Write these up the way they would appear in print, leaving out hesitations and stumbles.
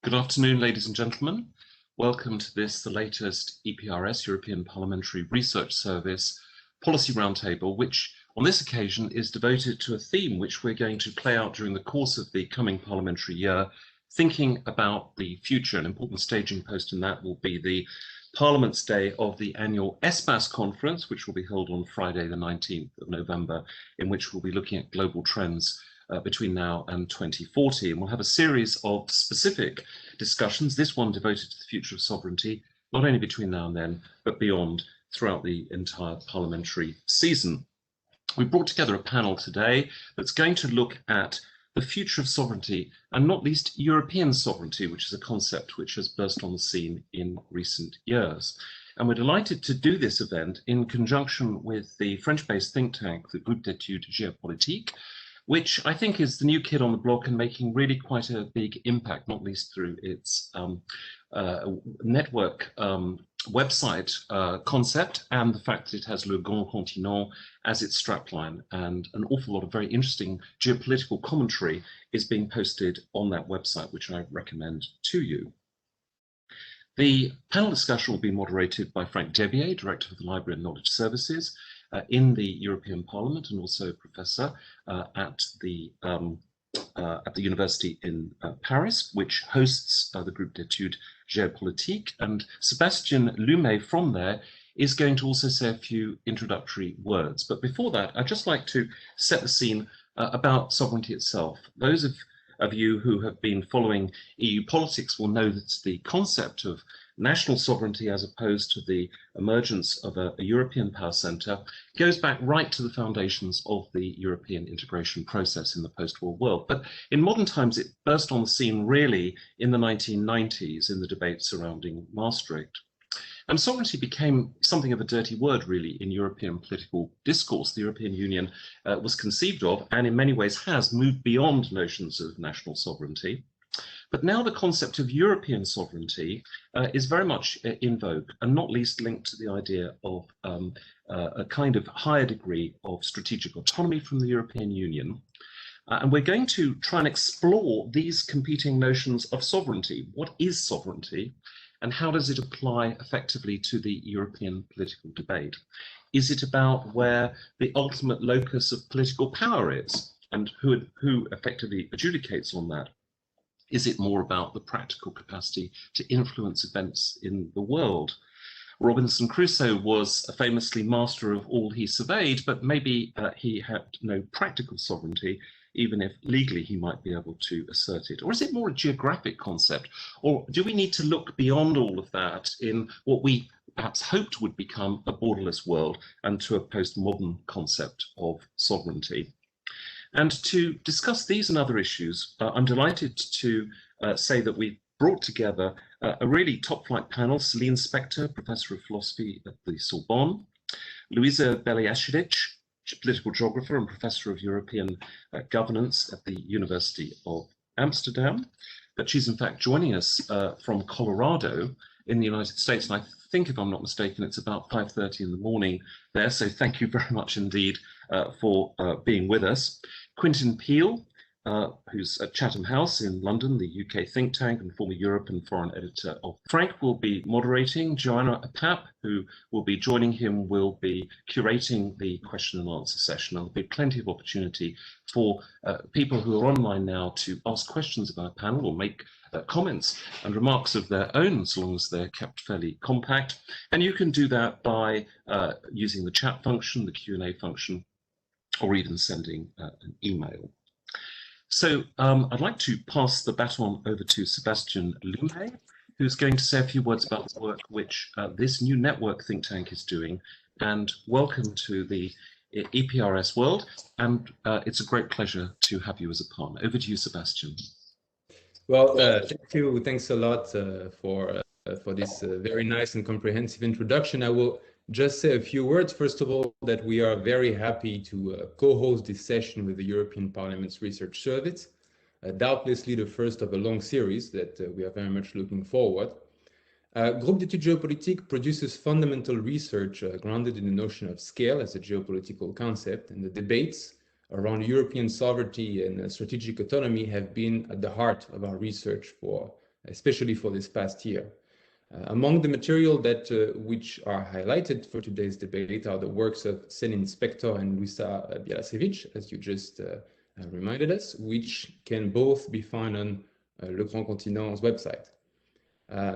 Good afternoon, ladies and gentlemen. Welcome to this, the latest EPRS, European Parliamentary Research Service, Policy Roundtable, which on this occasion is devoted to a theme which we're going to play out during the course of the coming parliamentary year, thinking about the future. An important staging post in that will be the Parliament's Day of the annual ESPAS conference, which will be held on Friday, the 19th of November, in which we'll be looking at global trends between now and 2040. And we'll have a series of specific discussions, this one devoted to the future of sovereignty, not only between now and then, but beyond throughout the entire parliamentary season. We brought together a panel today that's going to look at the future of sovereignty, and not least European sovereignty, which is a concept which has burst on the scene in recent years. And we're delighted to do this event in conjunction with the French-based think tank, the Groupe d'études géopolitiques, which I think is the new kid on the block and making really quite a big impact, not least through its network website concept and the fact that it has Le Grand Continent as its strapline, and an awful lot of very interesting geopolitical commentary is being posted on that website, which I recommend to you. The panel discussion will be moderated by Frank Debier, Director of the Library and Knowledge Services in the European Parliament, and also a professor at the university in Paris, which hosts the Groupe d'études géopolitiques. And Sébastien LUMET from there is going to also say a few introductory words. But before that, I'd just like to set the scene about sovereignty itself. Those of you who have been following EU politics will know that the concept of national sovereignty, as opposed to the emergence of a European power centre, goes back right to the foundations of the European integration process in the post-war world. But in modern times, it burst on the scene really in the 1990s in the debate surrounding Maastricht. And sovereignty became something of a dirty word, really, in European political discourse. The European Union was conceived of, and in many ways has moved beyond notions of national sovereignty. But now the concept of European sovereignty is very much in vogue, and not least linked to the idea of a kind of higher degree of strategic autonomy from the European Union. And we're going to try and explore these competing notions of sovereignty. What is sovereignty, and how does it apply effectively to the European political debate? Is it about where the ultimate locus of political power is, and who effectively adjudicates on that? Is it more about the practical capacity to influence events in the world? Robinson Crusoe was famously master of all he surveyed, but maybe he had no practical sovereignty, even if legally he might be able to assert it. Or is it more a geographic concept? Or do we need to look beyond all of that in what we perhaps hoped would become a borderless world, and to a postmodern concept of sovereignty? And to discuss these and other issues, I'm delighted to say that we've brought together a really top-flight panel: Céline Spector, Professor of Philosophy at the Sorbonne; Luiza, political geographer and Professor of European Governance at the University of Amsterdam. But she's in fact joining us from Colorado in the United States, and I think, if I'm not mistaken, it's about 5:30 in the morning there, so thank you very much indeed for being with us. Quentin PEEL, who's at Chatham House in London, the UK think tank and former Europe and foreign editor of Frank, will be moderating. Joanna Apap, who will be joining him, will be curating the question and answer session. There'll be plenty of opportunity for people who are online now to ask questions of our panel or make comments and remarks of their own, as long as they're kept fairly compact. And you can do that by using the chat function, the Q&A function, or even sending an email. So I'd like to pass the baton over to Sébastien LUMET, who's going to say a few words about the work which this new network think tank is doing. And welcome to the EPRS world. And it's a great pleasure to have you as a partner. Over to you, Sébastien. Well, thank you. Thanks a lot for this very nice and comprehensive introduction. I will just say a few words. First of all, that we are very happy to co-host this session with the European Parliament's Research Service, doubtlessly the first of a long series that we are very much looking forward. Groupe d'études géopolitiques produces fundamental research grounded in the notion of scale as a geopolitical concept, and the debates around European sovereignty and strategic autonomy have been at the heart of our research for especially for this past year. Among the material that which are highlighted for today's debate are the works of Céline SPECTOR and Luiza BIALASIEWICZ, as you just reminded us, which can both be found on Le Grand Continent's website.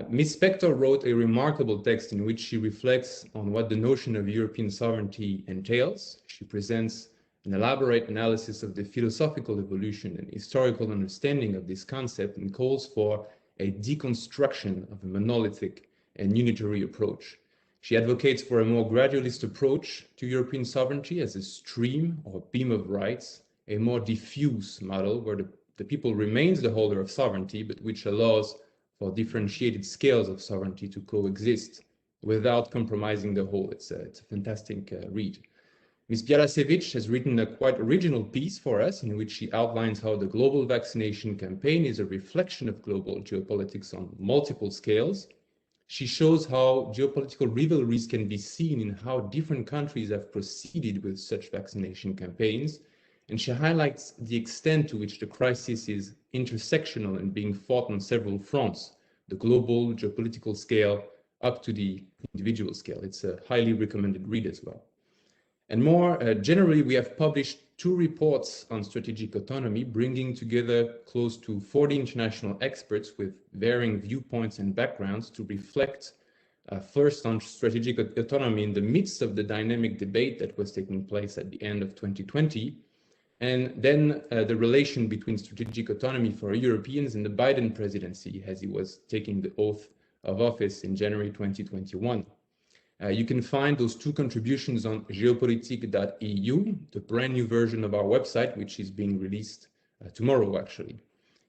Ms. SPECTOR wrote a remarkable text in which she reflects on what the notion of European sovereignty entails. She presents an elaborate analysis of the philosophical evolution and historical understanding of this concept and calls for a deconstruction of a monolithic and unitary approach. She advocates for a more gradualist approach to European sovereignty as a stream or beam of rights, a more diffuse model where the people remains the holder of sovereignty, but which allows for differentiated scales of sovereignty to coexist without compromising the whole. It's a fantastic read. Ms. BIALASIEWICZ has written a quite original piece for us in which she outlines how the global vaccination campaign is a reflection of global geopolitics on multiple scales. She shows how geopolitical rivalries can be seen in how different countries have proceeded with such vaccination campaigns, and she highlights the extent to which the crisis is intersectional and being fought on several fronts, the global geopolitical scale up to the individual scale. It's a highly recommended read as well. And more generally, we have published 2 reports on strategic autonomy, bringing together close to 40 international experts with varying viewpoints and backgrounds to reflect first on strategic autonomy in the midst of the dynamic debate that was taking place at the end of 2020, and then the relation between strategic autonomy for Europeans and the Biden presidency as he was taking the oath of office in January 2021. You can find those 2 contributions on géopolitiques.eu, the brand new version of our website, which is being released tomorrow, actually.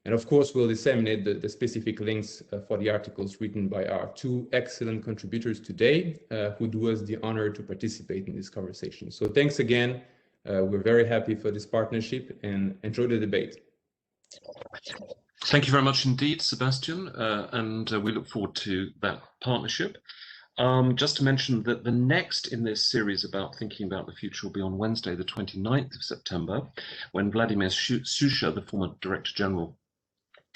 And of course, we'll disseminate the specific links for the articles written by our 2 excellent contributors today, who do us the honor to participate in this conversation. So thanks again. We're very happy for this partnership and enjoy the debate. Thank you very much indeed, Sebastian, and we look forward to that partnership. Just to mention that the next in this series about thinking about the future will be on Wednesday, the 29th of September, when Vladimir Sucha, the former Director General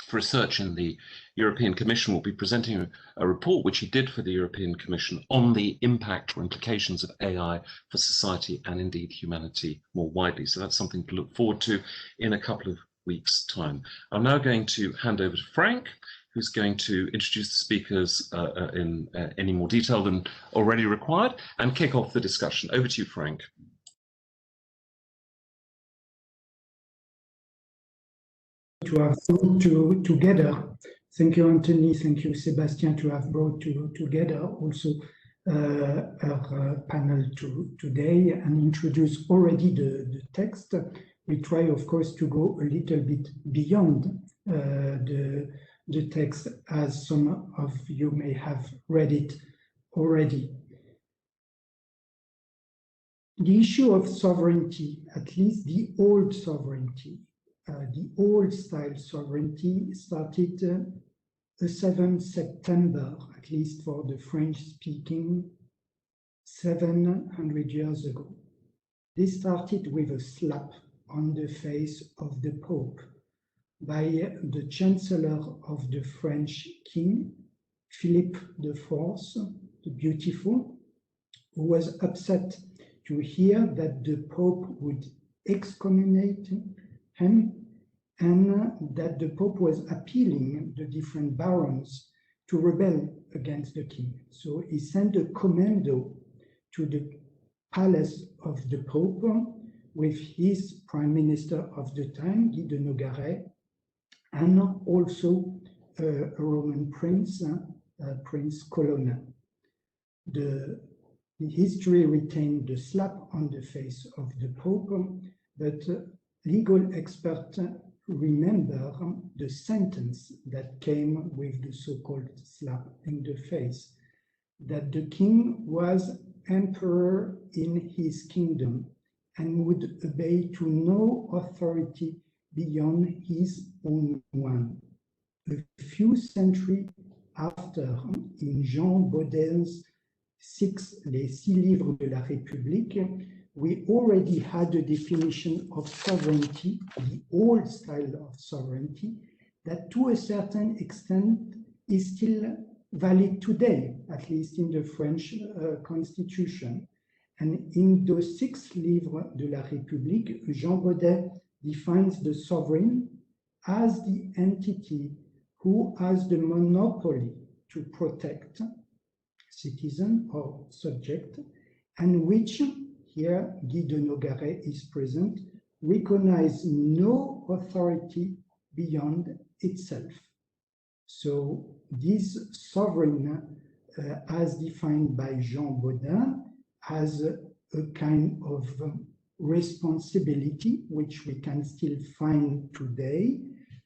for Research in the European Commission, will be presenting a report which he did for the European Commission on the impact or implications of AI for society and indeed humanity more widely. So that's something to look forward to in a couple of weeks' time. I'm now going to hand over to Frank, who's going to introduce the speakers in any more detail than already required and kick off the discussion. Over to you, Frank. To have brought together, thank you, Anthony, thank you, Sébastien, to have brought together also our panel today and introduce already the text. We try, of course, to go a little bit beyond the text, as some of you may have read it already. The issue of sovereignty, at least the old sovereignty, the old style sovereignty, started the 7th September, at least for the French-speaking, 700 years ago. This started with a slap on the face of the Pope by the Chancellor of the French King, Philip IV, the Beautiful, who was upset to hear that the Pope would excommunicate him and that the Pope was appealing the different barons to rebel against the king. So he sent a commando to the palace of the Pope with his prime minister of the time, Guy de Nogaret, and also a Roman prince, Prince Colonna. The history retained the slap on the face of the Pope, but legal experts remember the sentence that came with the so-called slap in the face, that the king was emperor in his kingdom and would obey to no authority beyond his own one. A few centuries after, in Jean Baudel's Les 6 livres de la République, we already had a definition of sovereignty, the old style of sovereignty, that to a certain extent is still valid today, at least in the French constitution. And in the 6th Livre de la République, Jean Baudet defines the sovereign as the entity who has the monopoly to protect citizen or subject, and which, here Guy de Nogaret is present, recognize no authority beyond itself. So this sovereign, as defined by Jean Baudin, has a kind of responsibility, which we can still find today.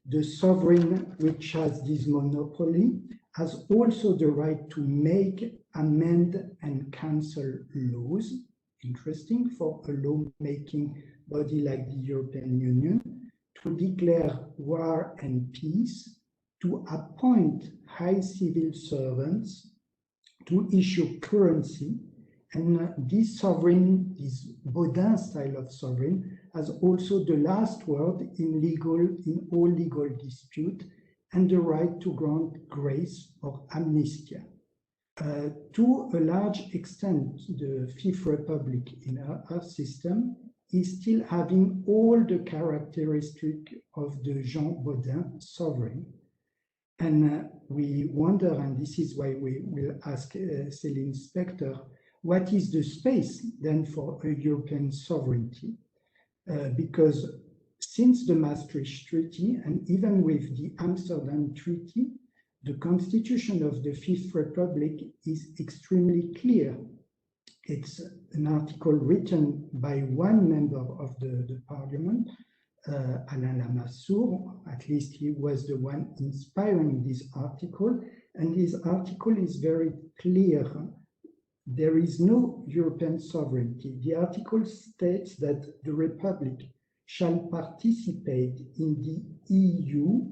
The sovereign, which has this monopoly, has also the right to make, amend, and cancel laws. Interesting for a law-making body like the European Union, to declare war and peace, to appoint high civil servants, to issue currency. And this sovereign, this Baudin style of sovereign, has also the last word in all legal dispute, and the right to grant grace or amnesty. To a large extent, the Fifth Republic in our system is still having all the characteristics of the Jean Baudin sovereign. And we wonder, and this is why we will ask Céline SPECTOR, what is the space then for a European sovereignty? Because since the Maastricht Treaty, and even with the Amsterdam Treaty, the constitution of the Fifth Republic is extremely clear. It's an article written by one member of the parliament, Alain Lamassoure. At least he was the one inspiring this article. And this article is very clear. There is no European sovereignty. The article states that the Republic shall participate in the EU,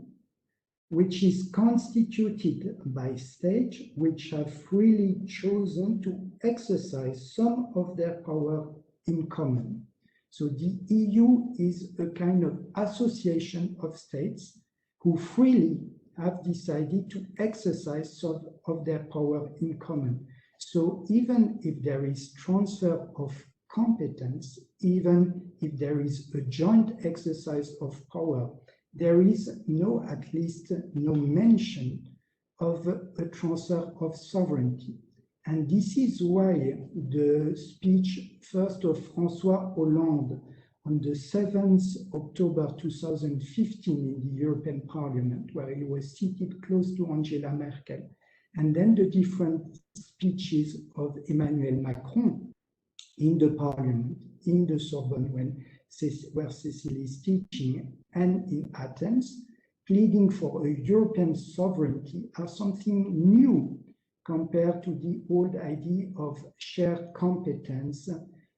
which is constituted by states which have freely chosen to exercise some of their power in common. So the EU is a kind of association of states who freely have decided to exercise some of their power in common. So even if there is transfer of competence, even if there is a joint exercise of power, there is at least no mention of a transfer of sovereignty. And this is why the speech first of François Hollande on the 7th October 2015 in the European Parliament, where he was seated close to Angela Merkel, and then the different speeches of Emmanuel Macron in the Parliament, in the Sorbonne, where Céline is teaching, and in Athens, pleading for a European sovereignty are something new compared to the old idea of shared competence,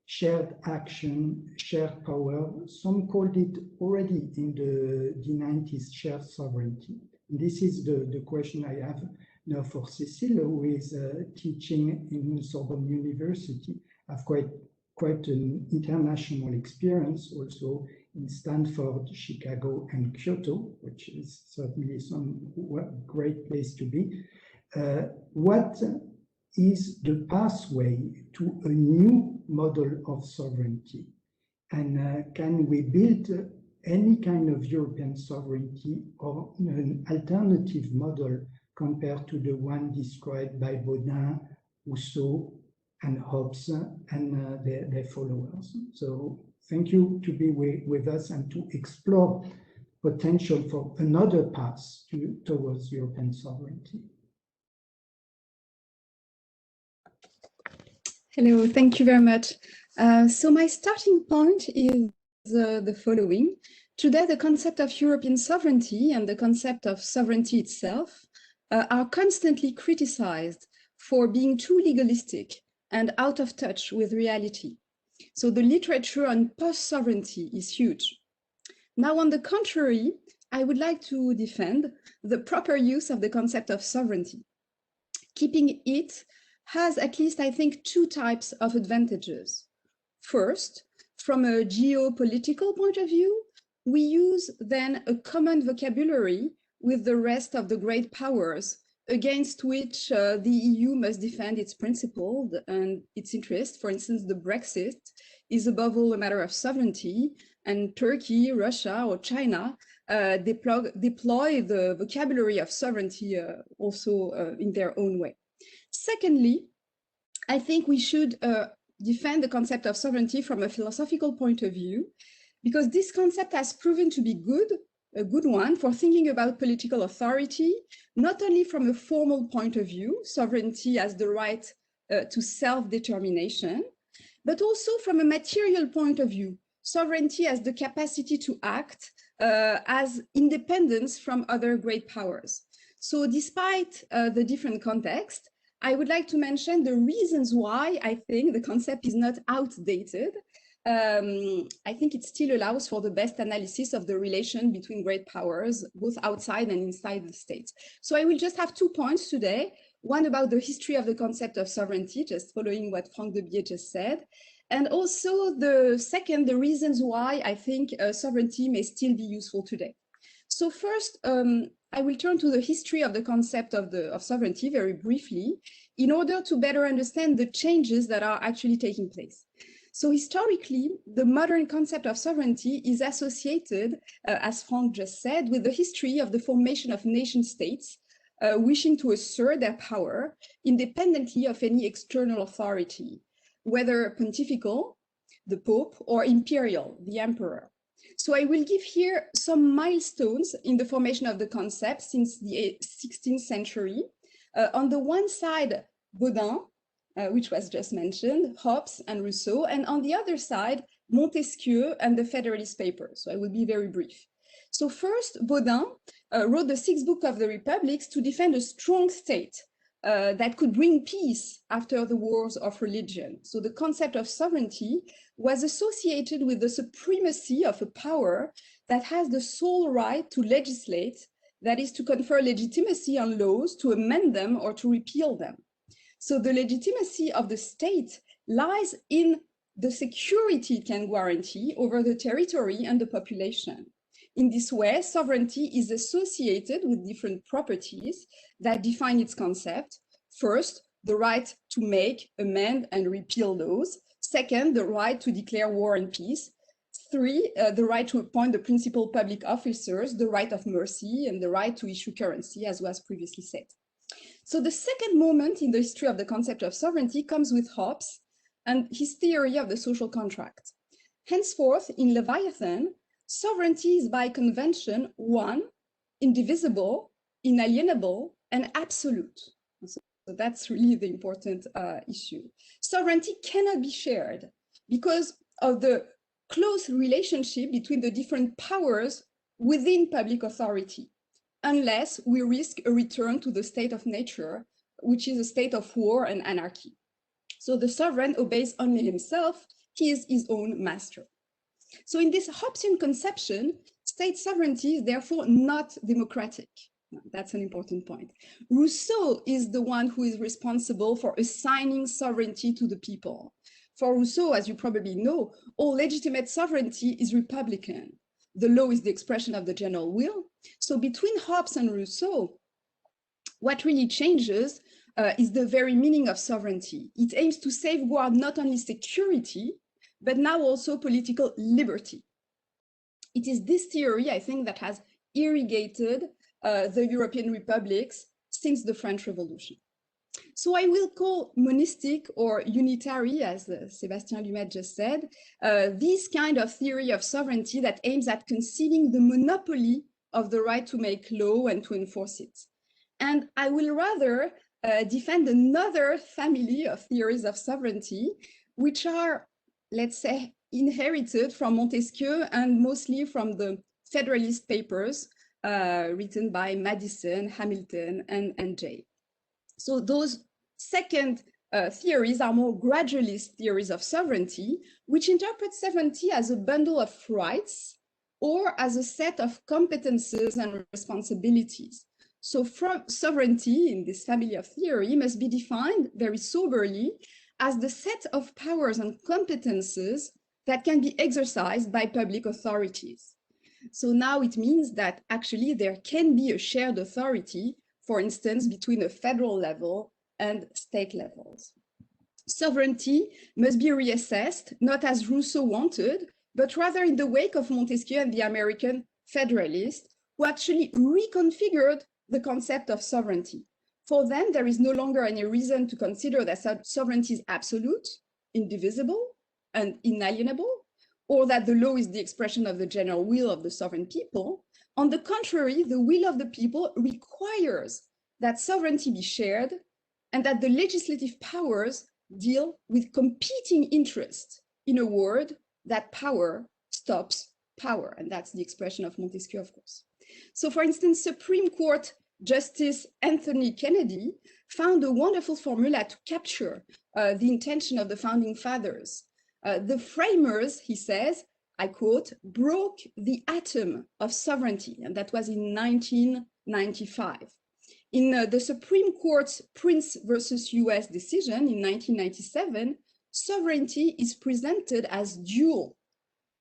shared action, shared power. Some called it already in the 90s shared sovereignty. This is the question I have now for Cécile, who is teaching in Sorbonne University. I've quite an international experience also in Stanford, Chicago, and Kyoto, which is certainly some great place to be. What is the pathway to a new model of sovereignty? And can we build any kind of European sovereignty or an alternative model compared to the one described by Baudin, Rousseau, and Hobbes and their followers? So thank you to be with us and to explore potential for another path towards European sovereignty. Hello, thank you very much. So my starting point is the following. Today, the concept of European sovereignty and the concept of sovereignty itself are constantly criticized for being too legalistic and out of touch with reality. So the literature on post-sovereignty is huge. Now, on the contrary, I would like to defend the proper use of the concept of sovereignty. Keeping it has at least, I think, two types of advantages. First, from a geopolitical point of view, we use then a common vocabulary with the rest of the great powers against which the EU must defend its principles and its interests. For instance, the Brexit is above all a matter of sovereignty, and Turkey, Russia, or China deploy the vocabulary of sovereignty also in their own way. Secondly, I think we should defend the concept of sovereignty from a philosophical point of view, because this concept has proven to be a good one for thinking about political authority, not only from a formal point of view, sovereignty as the right to self-determination, but also from a material point of view, sovereignty as the capacity to act as independence from other great powers. So despite the different context, I would like to mention the reasons why I think the concept is not outdated. I think it still allows for the best analysis of the relation between great powers, both outside and inside the states. So I will just have 2 points today. One about the history of the concept of sovereignty, just following what Franck de Biet just said. And also the second, the reasons why I think sovereignty may still be useful today. So first, I will turn to the history of the concept of sovereignty very briefly, in order to better understand the changes that are actually taking place. So historically, the modern concept of sovereignty is associated, as Franck just said, with the history of the formation of nation states, wishing to assert their power independently of any external authority, whether pontifical, the Pope, or imperial, the emperor. So I will give here some milestones in the formation of the concept since the 16th century. On the one side, Baudin, which was just mentioned, Hobbes and Rousseau, and on the other side, Montesquieu and the Federalist Papers. So I will be very brief. So first, Baudin wrote the 6th book of the Republics to defend a strong state that could bring peace after the wars of religion. So the concept of sovereignty was associated with the supremacy of a power that has the sole right to legislate, that is to confer legitimacy on laws, to amend them or to repeal them. So the legitimacy of the state lies in the security it can guarantee over the territory and the population. In this way, sovereignty is associated with different properties that define its concept. First, the right to make, amend, and repeal laws. Second, the right to declare war and peace. 3, the right to appoint the principal public officers, the right of mercy, and the right to issue currency, as was previously said. So the second moment in the history of the concept of sovereignty comes with Hobbes and his theory of the social contract. Henceforth, in Leviathan, sovereignty is by convention, 1, indivisible, inalienable, and absolute. So that's really the important issue. Sovereignty cannot be shared because of the close relationship between the different powers within public authority, unless we risk a return to the state of nature, which is a state of war and anarchy. So the sovereign obeys only himself, he is his own master. So in this Hobbesian conception, state sovereignty is therefore not democratic. That's an important point. Rousseau is the one who is responsible for assigning sovereignty to the people. For Rousseau, as you probably know, all legitimate sovereignty is republican. The law is the expression of the general will. So between Hobbes and Rousseau, what really changes is the very meaning of sovereignty. It aims to safeguard not only security, but now also political liberty. It is this theory, I think, that has irrigated the European republics since the French Revolution. So I will call monistic or unitary, as Sébastien LUMET just said, this kind of theory of sovereignty that aims at conceding the monopoly of the right to make law and to enforce it. And I will rather defend another family of theories of sovereignty, which are, let's say, inherited from Montesquieu and mostly from the Federalist Papers written by Madison, Hamilton, and Jay. So those second theories are more gradualist theories of sovereignty, which interpret sovereignty as a bundle of rights or as a set of competences and responsibilities. So sovereignty in this family of theory must be defined very soberly as the set of powers and competences that can be exercised by public authorities. So now it means that actually there can be a shared authority, for instance, between a federal level and state levels. Sovereignty must be reassessed, not as Rousseau wanted, but rather in the wake of Montesquieu and the American Federalists, who actually reconfigured the concept of sovereignty. For them, there is no longer any reason to consider that sovereignty is absolute, indivisible, and inalienable, or that the law is the expression of the general will of the sovereign people. On the contrary, the will of the people requires that sovereignty be shared and that the legislative powers deal with competing interests. In a word, that power stops power, and that's the expression of Montesquieu, of course. So, for instance, Supreme Court Justice Anthony Kennedy found a wonderful formula to capture the intention of the founding fathers. The framers, he says, I quote, broke the atom of sovereignty, and that was in 1995. In the Supreme Court's Prince versus US decision in 1997, sovereignty is presented as dual,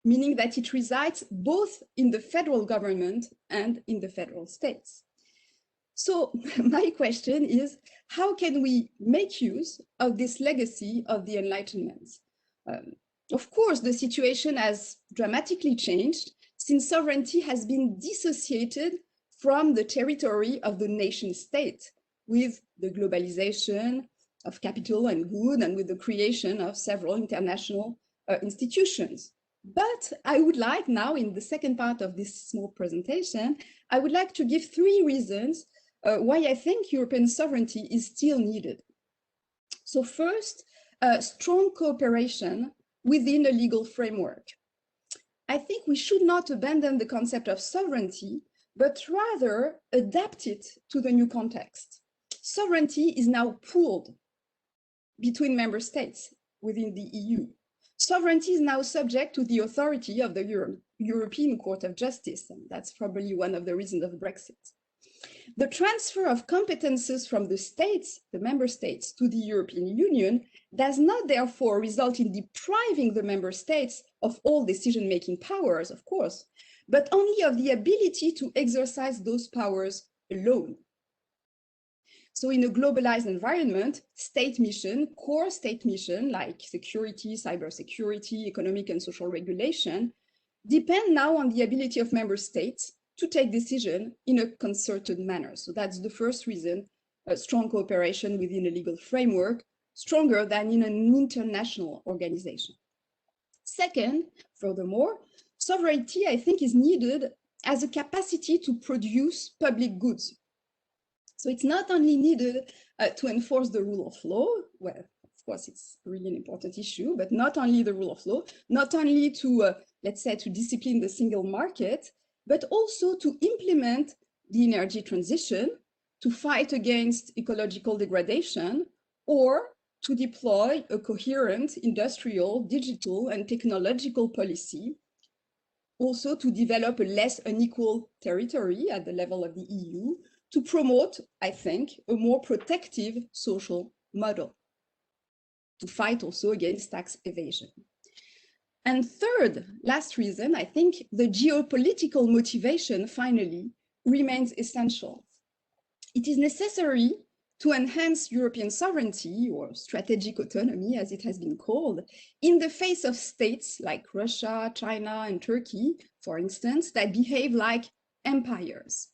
meaning that it resides both in the federal government and in the federal states. So my question is, how can we make use of this legacy of the Enlightenment? Of course, the situation has dramatically changed since sovereignty has been dissociated from the territory of the nation state with the globalization of capital and good and with the creation of several international institutions. But I would like now, in the second part of this small presentation, I would like to give 3 reasons why I think European sovereignty is still needed. So first, strong cooperation within a legal framework. I think we should not abandon the concept of sovereignty, but rather adapt it to the new context. Sovereignty is now pooled between member states within the EU. Sovereignty is now subject to the authority of the European Court of Justice, and that's probably one of the reasons of Brexit. The transfer of competences from the states, the member states, to the European Union does not therefore result in depriving the member states of all decision-making powers, of course, but only of the ability to exercise those powers alone. So in a globalized environment, state mission, core state mission like security, cybersecurity, economic and social regulation, depend now on the ability of member states to take decision in a concerted manner. So that's the first reason, a strong cooperation within a legal framework, stronger than in an international organization. Second, furthermore, sovereignty, I think, is needed as a capacity to produce public goods. So it's not only needed to enforce the rule of law, well, of course, it's really an important issue, but not only the rule of law, not only to, let's say, to discipline the single market, but also to implement the energy transition, to fight against ecological degradation, or to deploy a coherent industrial, digital, and technological policy, also to develop a less unequal territory at the level of the EU, to promote, I think, a more protective social model, to fight also against tax evasion. And third, last reason, I think the geopolitical motivation, finally, remains essential. It is necessary to enhance European sovereignty, or strategic autonomy, as it has been called, in the face of states like Russia, China, and Turkey, for instance, that behave like empires.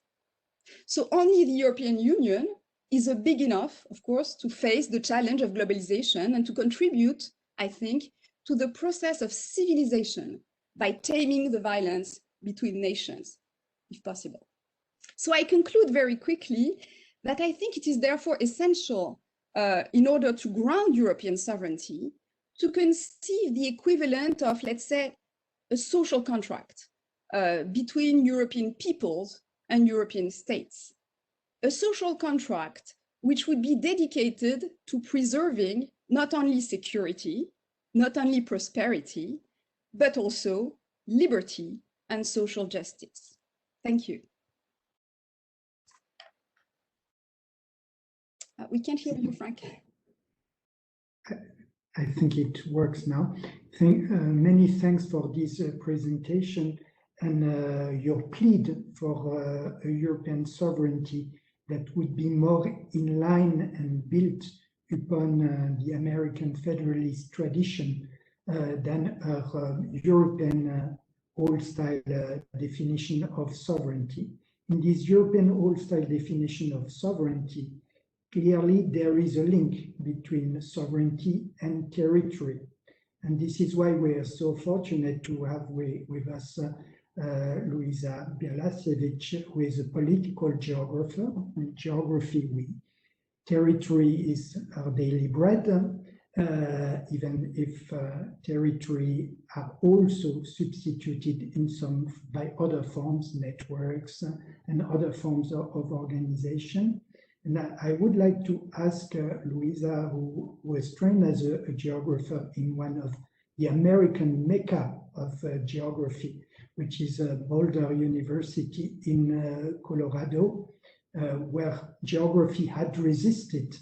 So only the European Union is big enough, of course, to face the challenge of globalization and to contribute, I think, to the process of civilization by taming the violence between nations, if possible. So I conclude very quickly that I think it is therefore essential, in order to ground European sovereignty, to conceive the equivalent of, let's say, a social contract between European peoples and European states. A social contract which would be dedicated to preserving not only security, not only prosperity, but also liberty and social justice. Thank you. We can't hear you, Frank. I think it works now. Many thanks for this presentation. and your plea for a European sovereignty that would be more in line and built upon the American federalist tradition than a European old-style definition of sovereignty. In this European old-style definition of sovereignty, clearly there is a link between sovereignty and territory. And this is why we are so fortunate to have with us Luiza BIALASIEWICZ, who is a political geographer. In geography, territory is our daily bread, even if territory are also substituted in some by other forms, networks, and other forms of organization. And I would like to ask Luiza, who was trained as a geographer in one of the American mecca of geography, which is Boulder University in Colorado, where geography had resisted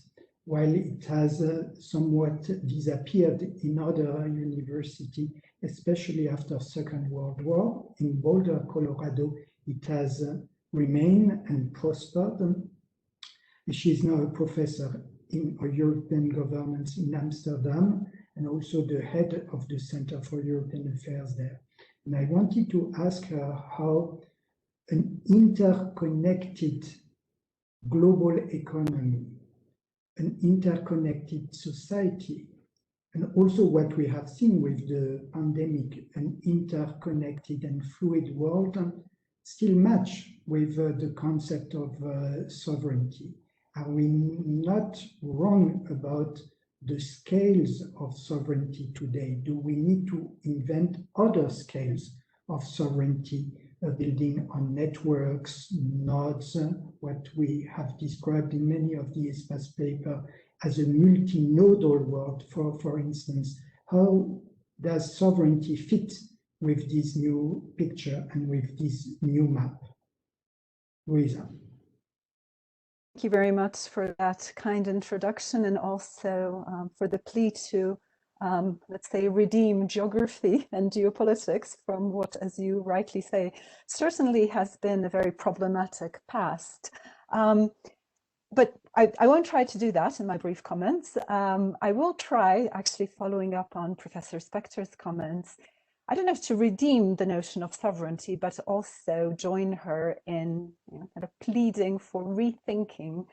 while it has somewhat disappeared in other universities, especially after Second World War. In Boulder, Colorado, it has remained and prospered. She is now a professor in European governance in Amsterdam and also the head of the Center for European Affairs there. And I wanted to ask her how an interconnected global economy, an interconnected society, and also what we have seen with the pandemic, an interconnected and fluid world, still match with the concept of sovereignty. Are we not wrong about the scales of sovereignty today? Do we need to invent other scales of sovereignty, building on networks, nodes, what we have described in many of the espace paper as a multinodal world, for instance? How does sovereignty fit with this new picture and with this new map? Luiza. Thank you very much for that kind introduction, and also for the plea to, let's say, redeem geography and geopolitics from what, as you rightly say, certainly has been a very problematic past. But I won't try to do that in my brief comments. I will try, actually following up on Professor Spector's comments, I don't know if to redeem the notion of sovereignty, but also join her in kind of pleading for rethinking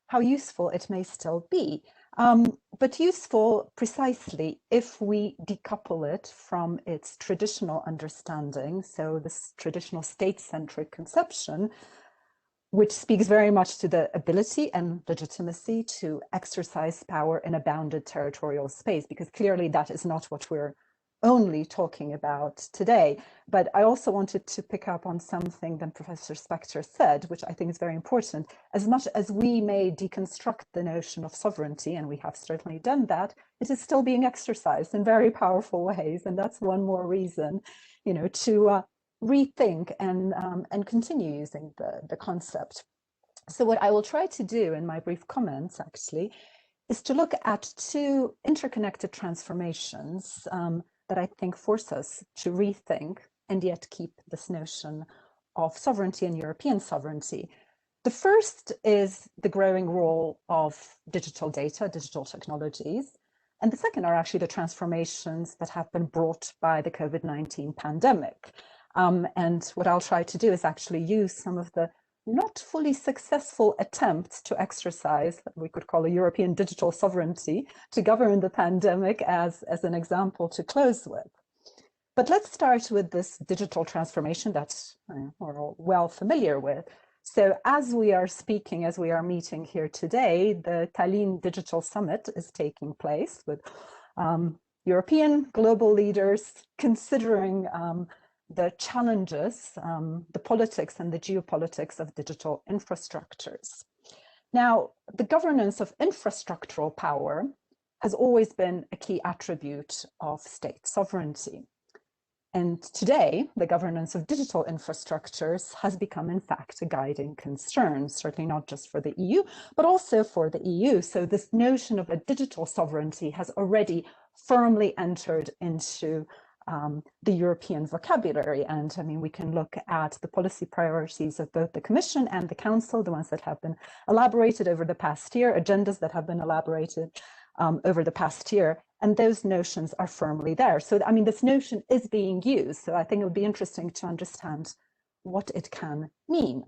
how useful it may still be. But useful precisely if we decouple it from its traditional understanding, so this traditional state-centric conception, which speaks very much to the ability and legitimacy to exercise power in a bounded territorial space, because clearly that is not what we're only talking about today. But I also wanted to pick up on something that Professor Spector said, which I think is very important. As much as we may deconstruct the notion of sovereignty, and we have certainly done that, it is still being exercised in very powerful ways. And that's one more reason, to rethink and continue using the concept. So what I will try to do in my brief comments, actually, is to look at two interconnected transformations that I think force us to rethink and yet keep this notion of sovereignty and European sovereignty. The first is the growing role of digital data, digital technologies. And the second are actually the transformations that have been brought by the COVID-19 pandemic. And what I'll try to do is actually use some of the not fully successful attempts to exercise what we could call a European digital sovereignty to govern the pandemic as an example to close with. But let's start with this digital transformation that we're all well familiar with. So as we are speaking, as we are meeting here today, the Tallinn Digital Summit is taking place with European global leaders considering the challenges, the politics and the geopolitics of digital infrastructures. Now, the governance of infrastructural power has always been a key attribute of state sovereignty. And today, the governance of digital infrastructures has become, in fact, a guiding concern, certainly not just for the EU, but also for the EU. So this notion of a digital sovereignty has already firmly entered into the European vocabulary. And I mean, we can look at the policy priorities of both the Commission and the Council, the ones that have been elaborated over the past year, agendas that have been elaborated over the past year, and those notions are firmly there. So, I mean, this notion is being used. So I think it would be interesting to understand what it can mean.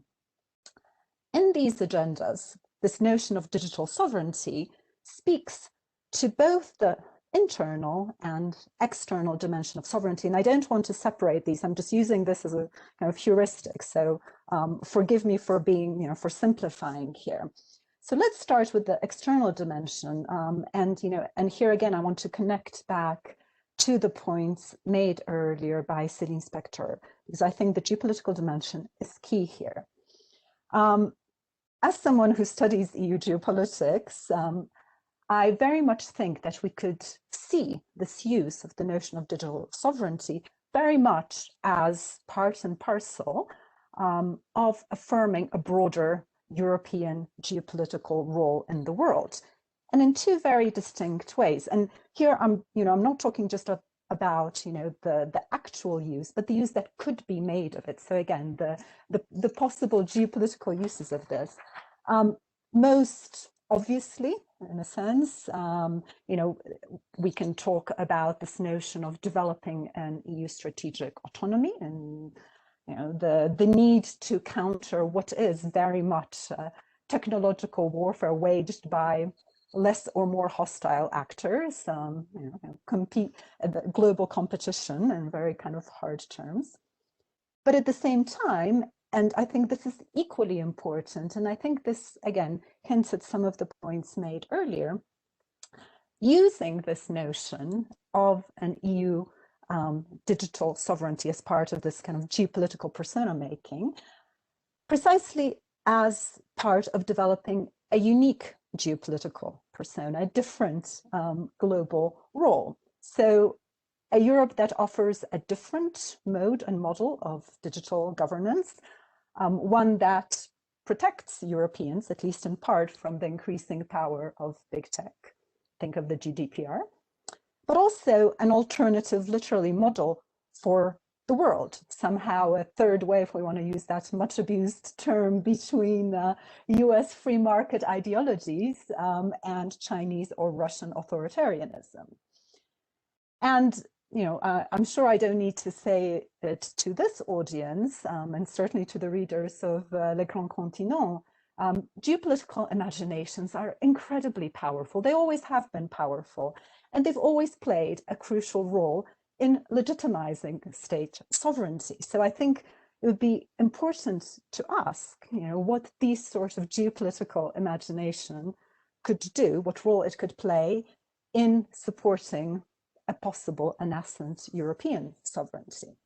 In these agendas, this notion of digital sovereignty speaks to both the internal and external dimension of sovereignty. And I don't want to separate these. I'm just using this as a kind of heuristic. So forgive me for being, for simplifying here. So let's start with the external dimension. And here again, I want to connect back to the points made earlier by Céline SPECTOR, because I think the geopolitical dimension is key here. As someone who studies EU geopolitics, I very much think that we could see this use of the notion of digital sovereignty very much as part and parcel of affirming a broader European geopolitical role in the world, and in two very distinct ways. And here I'm not talking just about the actual use, but the use that could be made of it. So again, the possible geopolitical uses of this. Most obviously, in a sense, we can talk about this notion of developing an EU strategic autonomy and the need to counter what is very much technological warfare waged by less or more hostile actors, compete the global competition in very kind of hard terms. But at the same time, and I think this is equally important, and I think this again hints at some of the points made earlier, using this notion of an EU digital sovereignty as part of this kind of geopolitical persona making, precisely as part of developing a unique geopolitical persona, a different global role. So a Europe that offers a different mode and model of digital governance, one that protects Europeans, at least in part, from the increasing power of big tech. Think of the GDPR. But also an alternative, literally, model for the world, somehow a third way, if we want to use that much abused term, between US free market ideologies and Chinese or Russian authoritarianism. And I'm sure I don't need to say it to this audience, and certainly to the readers of Le Grand Continent, geopolitical imaginations are incredibly powerful. They always have been powerful, and they've always played a crucial role in legitimizing state sovereignty. So I think it would be important to ask, what these sorts of geopolitical imagination could do, what role it could play in supporting a possible, a nascent European sovereignty.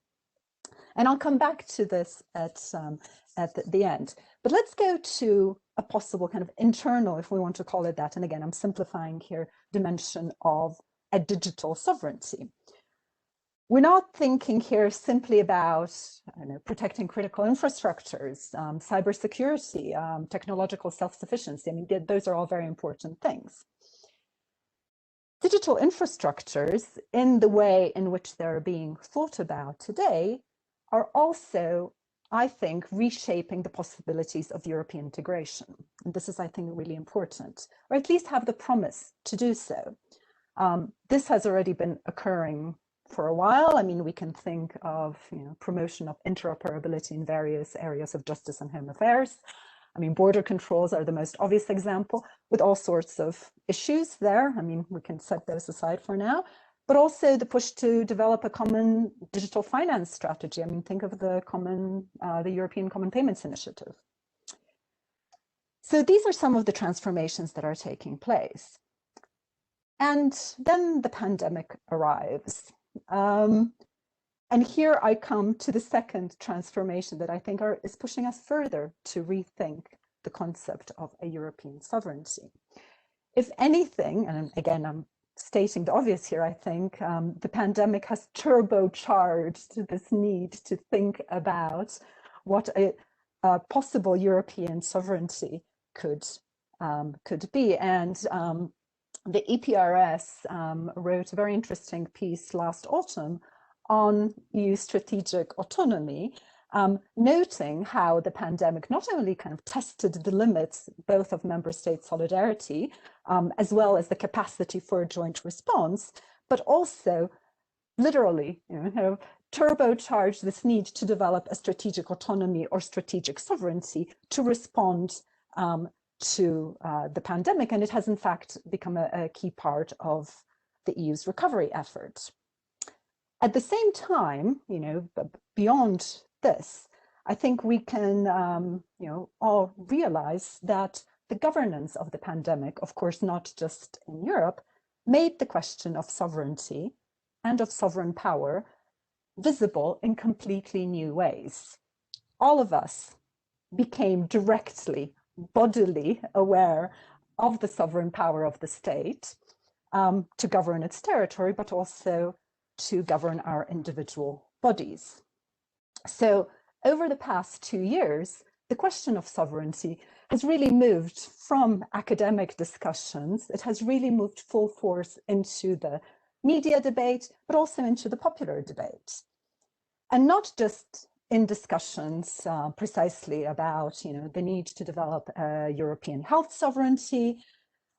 And I'll come back to this at the end. But let's go to a possible kind of internal, if we want to call it that, and again, I'm simplifying here, dimension of a digital sovereignty. We're not thinking here simply about protecting critical infrastructures, cybersecurity, technological self-sufficiency. I mean, those are all very important things. Digital infrastructures, in the way in which they're being thought about today, are also, I think, reshaping the possibilities of European integration. And this is, I think, really important, or at least have the promise to do so. This has already been occurring for a while. I mean, we can think of promotion of interoperability in various areas of justice and home affairs. I mean, border controls are the most obvious example, with all sorts of issues there. I mean, we can set those aside for now, but also the push to develop a common digital finance strategy. I mean, think of the European Common Payments Initiative. So these are some of the transformations that are taking place. And then the pandemic arrives. And here I come to the second transformation that I think is pushing us further to rethink the concept of a European sovereignty. If anything, and again, I'm stating the obvious here, I think the pandemic has turbocharged this need to think about what a possible European sovereignty could be. And the EPRS wrote a very interesting piece last autumn on EU strategic autonomy, noting how the pandemic not only kind of tested the limits both of member state solidarity, as well as the capacity for a joint response, but also literally, turbocharged this need to develop a strategic autonomy or strategic sovereignty to respond to the pandemic. And it has in fact become a key part of the EU's recovery effort. At the same time, beyond this, I think we can, all realize that the governance of the pandemic, of course, not just in Europe, made the question of sovereignty and of sovereign power visible in completely new ways. All of us became directly, bodily aware of the sovereign power of the state to govern its territory, but also to govern our individual bodies. So over the past 2 years, the question of sovereignty has really moved from academic discussions. It has really moved full force into the media debate, but also into the popular debate. And not just in discussions precisely about the need to develop a European health sovereignty.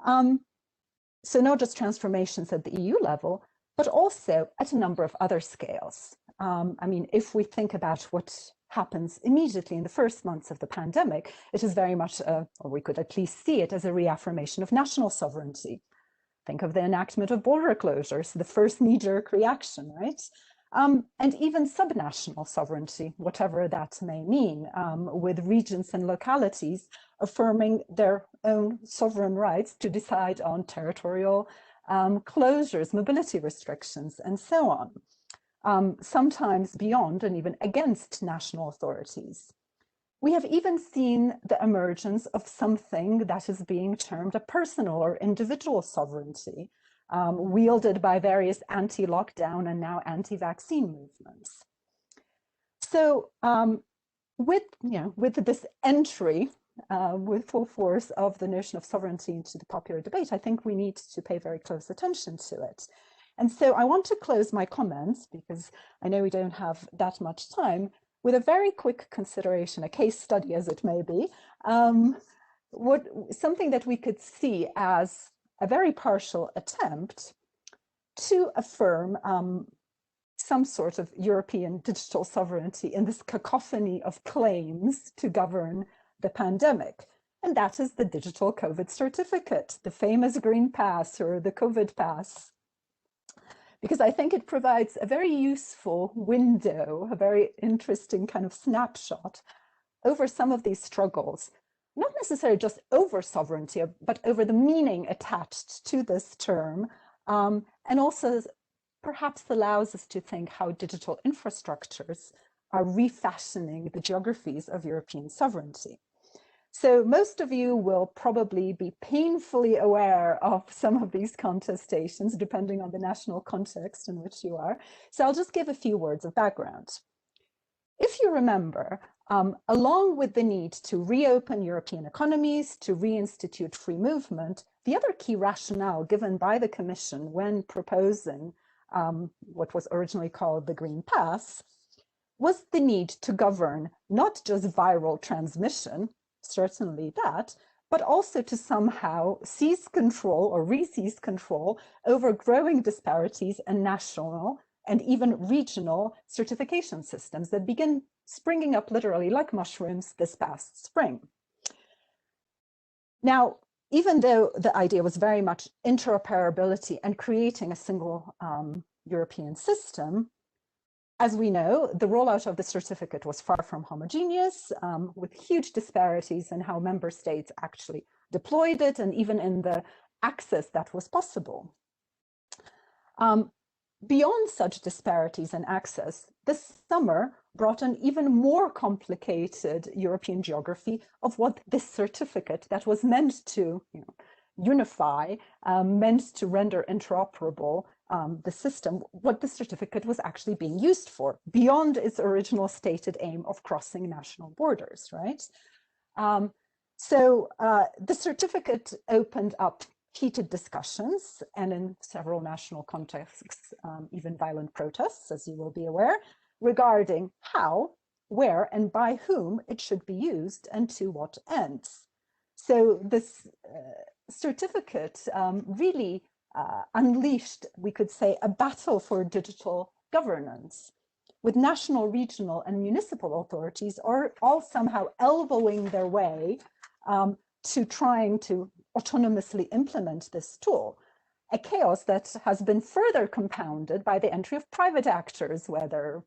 So not just transformations at the EU level, but also at a number of other scales. I mean, if we think about what happens immediately in the first months of the pandemic, it is very much, or we could at least see it as a reaffirmation of national sovereignty. Think of the enactment of border closures, the first knee-jerk reaction, right? And even subnational sovereignty, whatever that may mean, with regions and localities affirming their own sovereign rights to decide on territorial closures, mobility restrictions, and so on, sometimes beyond and even against national authorities. We have even seen the emergence of something that is being termed a personal or individual sovereignty, wielded by various anti-lockdown and now anti-vaccine movements. So with this entry with full force of the notion of sovereignty into the popular debate, I think we need to pay very close attention to it. And so I want to close my comments, because I know we don't have that much time, with a very quick consideration, a case study as it may be, something that we could see as a very partial attempt to affirm some sort of European digital sovereignty in this cacophony of claims to govern the pandemic. And that is the digital COVID certificate, the famous green pass or the COVID pass. Because I think it provides a very useful window, a very interesting kind of snapshot over some of these struggles, not necessarily just over sovereignty, but over the meaning attached to this term, and also perhaps allows us to think how digital infrastructures are refashioning the geographies of European sovereignty. So most of you will probably be painfully aware of some of these contestations, depending on the national context in which you are. So I'll just give a few words of background. If you remember, along with the need to reopen European economies, to reinstitute free movement, the other key rationale given by the Commission when proposing what was originally called the Green Pass was the need to govern not just viral transmission, certainly that, but also to somehow seize control or re-seize control over growing disparities in national and even regional certification systems that begin springing up literally like mushrooms this past spring. Now, even though the idea was very much interoperability and creating a single European system, as we know, the rollout of the certificate was far from homogeneous, with huge disparities in how member states actually deployed it and even in the access that was possible. Beyond such disparities in access, this summer brought an even more complicated European geography of what this certificate that was meant to unify, meant to render interoperable the system, what the certificate was actually being used for, beyond its original stated aim of crossing national borders, right? So the certificate opened up heated discussions and in several national contexts, even violent protests, as you will be aware, regarding how, where, and by whom it should be used and to what ends. So this certificate really unleashed, we could say, a battle for digital governance, with national, regional, and municipal authorities are all somehow elbowing their way to trying to autonomously implement this tool, a chaos that has been further compounded by the entry of private actors, whether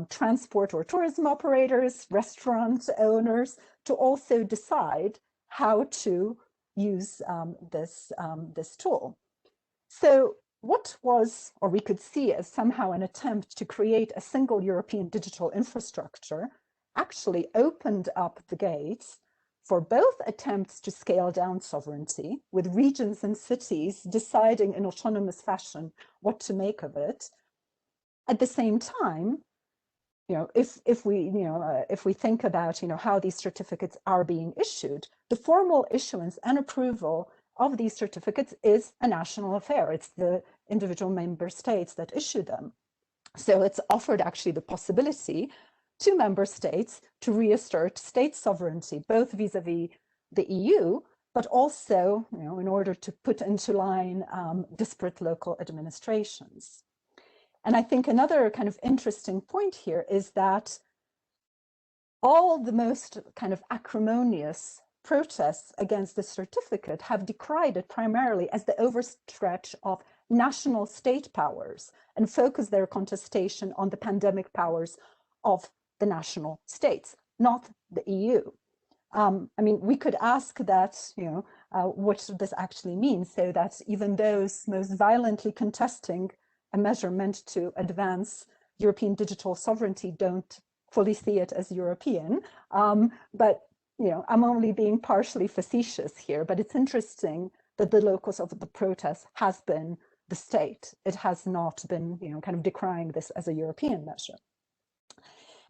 transport or tourism operators, restaurant owners, to also decide how to use this tool. So what was, or we could see as somehow an attempt to create a single European digital infrastructure, actually opened up the gates for both attempts to scale down sovereignty, with regions and cities deciding in autonomous fashion what to make of it. At the same time, if we think about how these certificates are being issued, the formal issuance and approval of these certificates is a national affair. It's the individual member states that issue them. So it's offered actually the possibility to member states to reassert state sovereignty, both vis-a-vis the EU, but also in order to put into line disparate local administrations. And I think another kind of interesting point here is that all the most kind of acrimonious protests against the certificate have decried it primarily as the overstretch of national state powers and focus their contestation on the pandemic powers of the national states, not the EU. I mean, we could ask that, what this actually means, so that even those most violently contesting a measure meant to advance European digital sovereignty don't fully see it as European. But I'm only being partially facetious here, but it's interesting that the locus of the protest has been the state. It has not been, kind of decrying this as a European measure.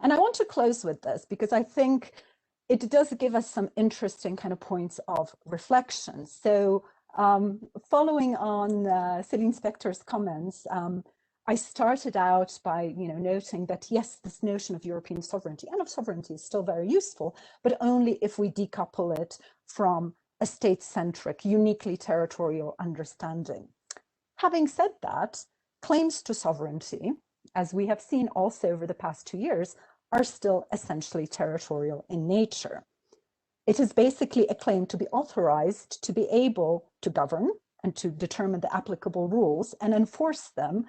And I want to close with this because I think it does give us some interesting kind of points of reflection. So following on Céline SPECTOR's comments, I started out by noting that yes, this notion of European sovereignty and of sovereignty is still very useful, but only if we decouple it from a state-centric, uniquely territorial understanding. Having said that, claims to sovereignty, as we have seen also over the past 2 years, are still essentially territorial in nature. It is basically a claim to be authorized to be able to govern and to determine the applicable rules and enforce them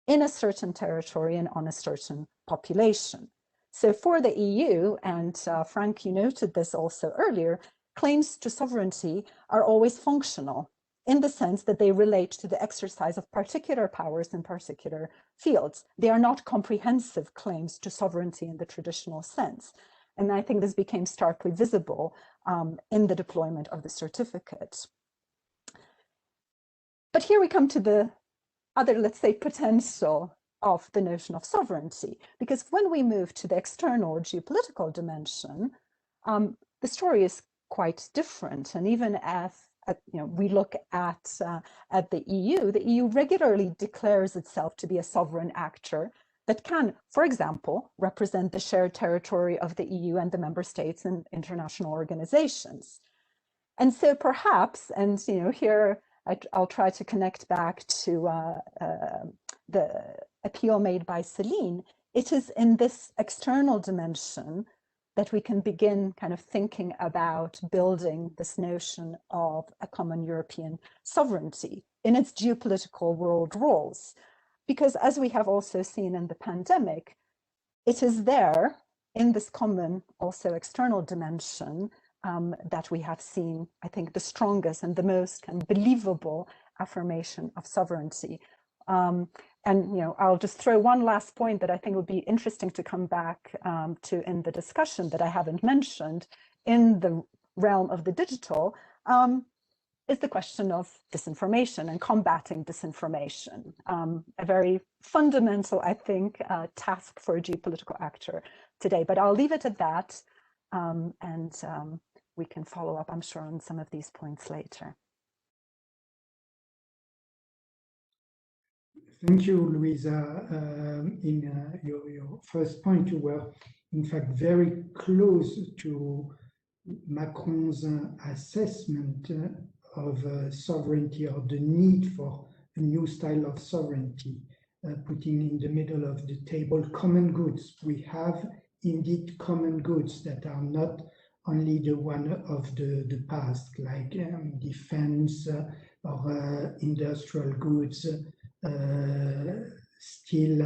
in a certain territory and on a certain population. So for the EU, and Frank, you noted this also earlier, claims to sovereignty are always functional in the sense that they relate to the exercise of particular powers in particular fields. They are not comprehensive claims to sovereignty in the traditional sense. And I think this became starkly visible in the deployment of the certificate. But here we come to the other, let's say, potential of the notion of sovereignty, because when we move to the external geopolitical dimension, the story is quite different. And even as we look at the EU regularly declares itself to be a sovereign actor that can, for example, represent the shared territory of the EU and the member states in international organizations. And so perhaps, and here I'll try to connect back to the appeal made by Céline, it is in this external dimension that we can begin kind of thinking about building this notion of a common European sovereignty in its geopolitical world roles. Because as we have also seen in the pandemic, it is there in this common also external dimension that we have seen, I think, the strongest and the most kind of believable affirmation of sovereignty. And I'll just throw one last point that I think would be interesting to come back to in the discussion that I haven't mentioned in the realm of the digital, is the question of disinformation and combating disinformation. A very fundamental, I think, task for a geopolitical actor today. But I'll leave it at that, and we can follow up, I'm sure, on some of these points later. Thank you, Luiza. In your first point, you were in fact very close to Macron's assessment of sovereignty, or the need for a new style of sovereignty, putting in the middle of the table common goods. We have indeed common goods that are not only the one of the past, like defense or industrial goods, steel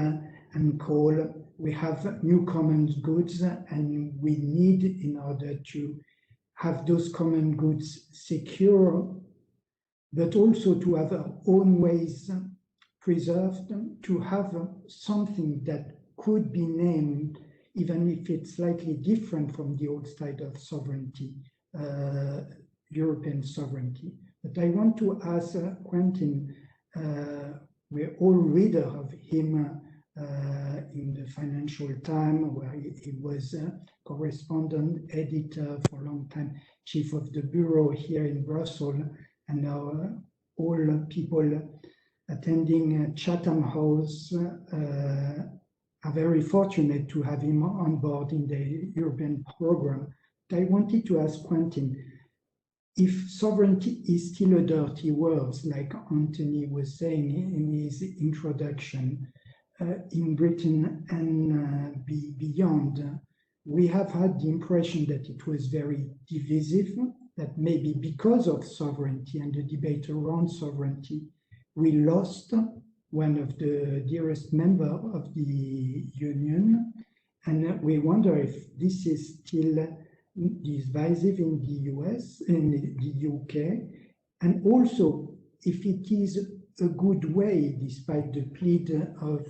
and coal. We have new common goods, and we need, in order to have those common goods secure, but also to have our own ways preserved, to have something that could be named, even if it's slightly different from the old style of sovereignty, European sovereignty. But I want to ask Quentin, we're all reader of him in the Financial Times, where he was correspondent, editor for a long time, chief of the bureau here in Brussels, and now all people attending Chatham House are very fortunate to have him on board in the European program. But I wanted to ask Quentin, if sovereignty is still a dirty word, like Anthony was saying in his introduction, in Britain and beyond, we have had the impression that it was very divisive, that maybe because of sovereignty and the debate around sovereignty, we lost one of the dearest members of the Union. And we wonder if this is still divisive in the US, in the UK, and also if it is a good way, despite the plea of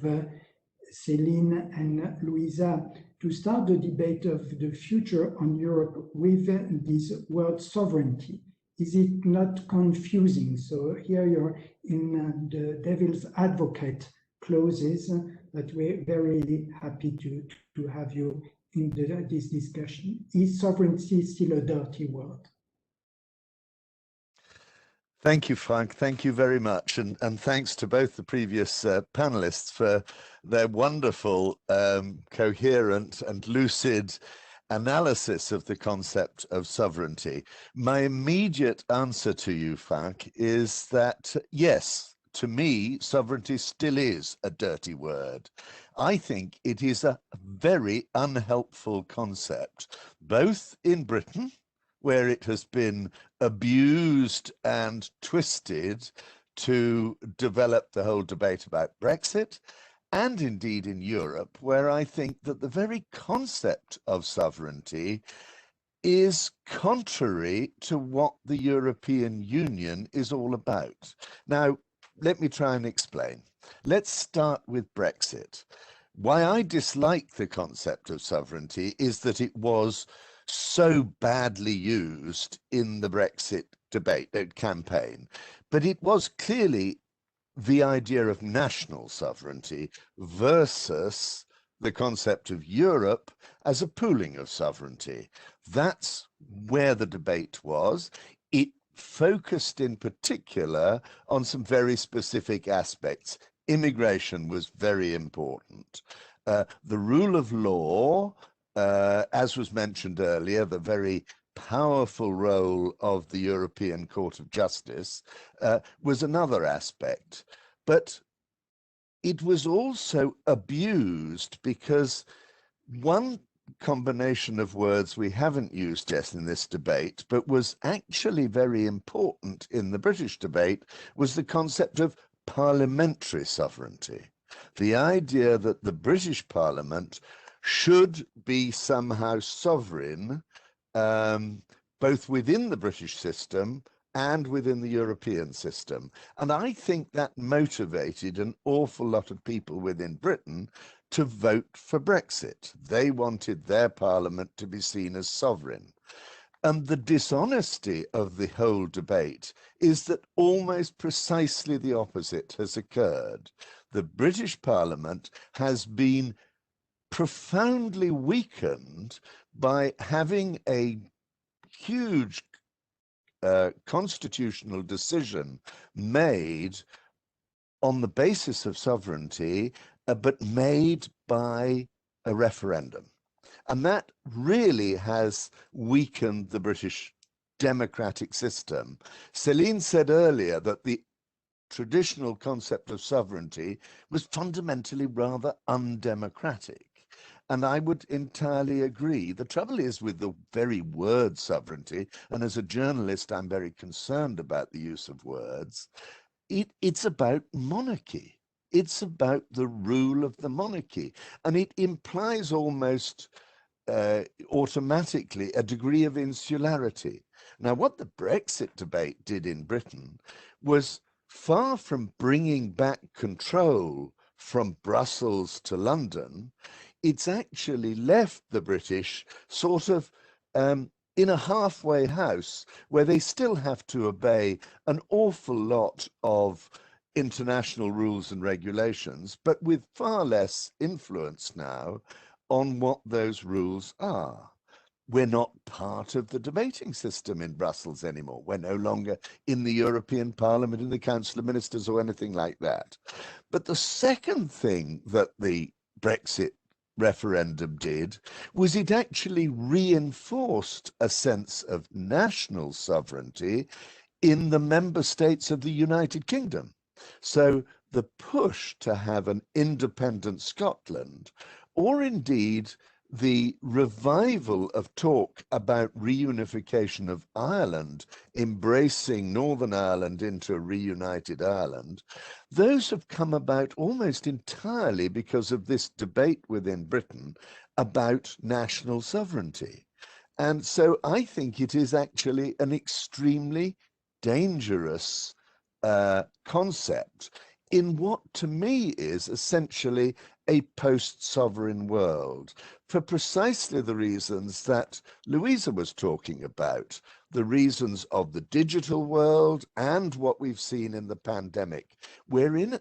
Céline and Luiza, to start the debate of the future on Europe with this word sovereignty. Is it not confusing? So here you're in the devil's advocate clauses, but we're very happy to have you in this discussion. Is sovereignty still a dirty word? Thank you, Frank. Thank you very much. And thanks to both the previous panelists for their wonderful, coherent and lucid analysis of the concept of sovereignty. My immediate answer to you, Frank, is that yes, to me, sovereignty still is a dirty word. I think it is a very unhelpful concept, both in Britain, where it has been abused and twisted to develop the whole debate about Brexit, and indeed in Europe, where I think that the very concept of sovereignty is contrary to what the European Union is all about. Now, let me try and explain. Let's start with Brexit. Why I dislike the concept of sovereignty is that it was so badly used in the Brexit debate campaign, but it was clearly the idea of national sovereignty versus the concept of Europe as a pooling of sovereignty. That's where the debate was. It focused in particular on some very specific aspects. Immigration was very important. The rule of law, as was mentioned earlier, the very powerful role of the European Court of Justice was another aspect. But it was also abused because one combination of words we haven't used yet in this debate, but was actually very important in the British debate, was the concept of parliamentary sovereignty. The idea that the British Parliament should be somehow sovereign, both within the British system and within the European system. And I think that motivated an awful lot of people within Britain to vote for Brexit. They wanted their parliament to be seen as sovereign. And the dishonesty of the whole debate is that almost precisely the opposite has occurred. The British Parliament has been profoundly weakened by having a huge constitutional decision made on the basis of sovereignty, but made by a referendum. And that really has weakened the British democratic system. Céline said earlier that the traditional concept of sovereignty was fundamentally rather undemocratic. And I would entirely agree. The trouble is with the very word sovereignty, and as a journalist, I'm very concerned about the use of words. It's about monarchy. It's about the rule of the monarchy. And it implies almost automatically a degree of insularity. Now, what the Brexit debate did in Britain was far from bringing back control from Brussels to London, it's actually left the British sort of in a halfway house where they still have to obey an awful lot of international rules and regulations, but with far less influence now on what those rules are. We're not part of the debating system in Brussels anymore. We're no longer in the European Parliament, in the Council of Ministers or anything like that. But the second thing that the Brexit referendum did was it actually reinforced a sense of national sovereignty in the member states of the United Kingdom. So the push to have an independent Scotland, or indeed the revival of talk about reunification of Ireland, embracing Northern Ireland into a reunited Ireland, those have come about almost entirely because of this debate within Britain about national sovereignty. And so I think it is actually an extremely dangerous concept in what to me is essentially a post-sovereign world, for precisely the reasons that Luiza was talking about, the reasons of the digital world and what we've seen in the pandemic. We're in,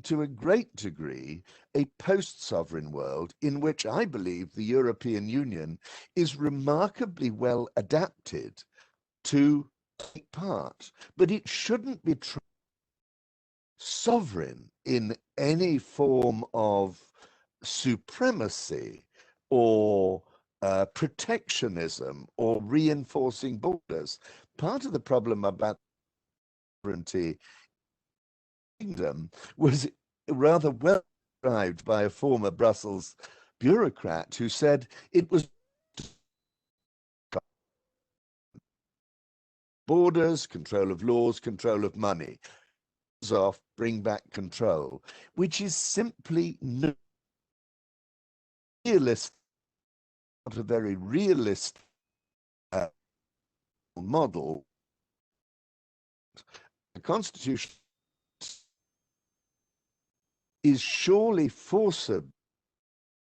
to a great degree, a post-sovereign world in which I believe the European Union is remarkably well adapted to take part, but it shouldn't be sovereign in any form of supremacy or protectionism or reinforcing borders. Part of the problem about sovereignty kingdom was rather well described by a former Brussels bureaucrat who said it was borders, control of laws, control of money. Off, bring back control, which is simply no realist, not a very realist model. The Constitution is surely forcible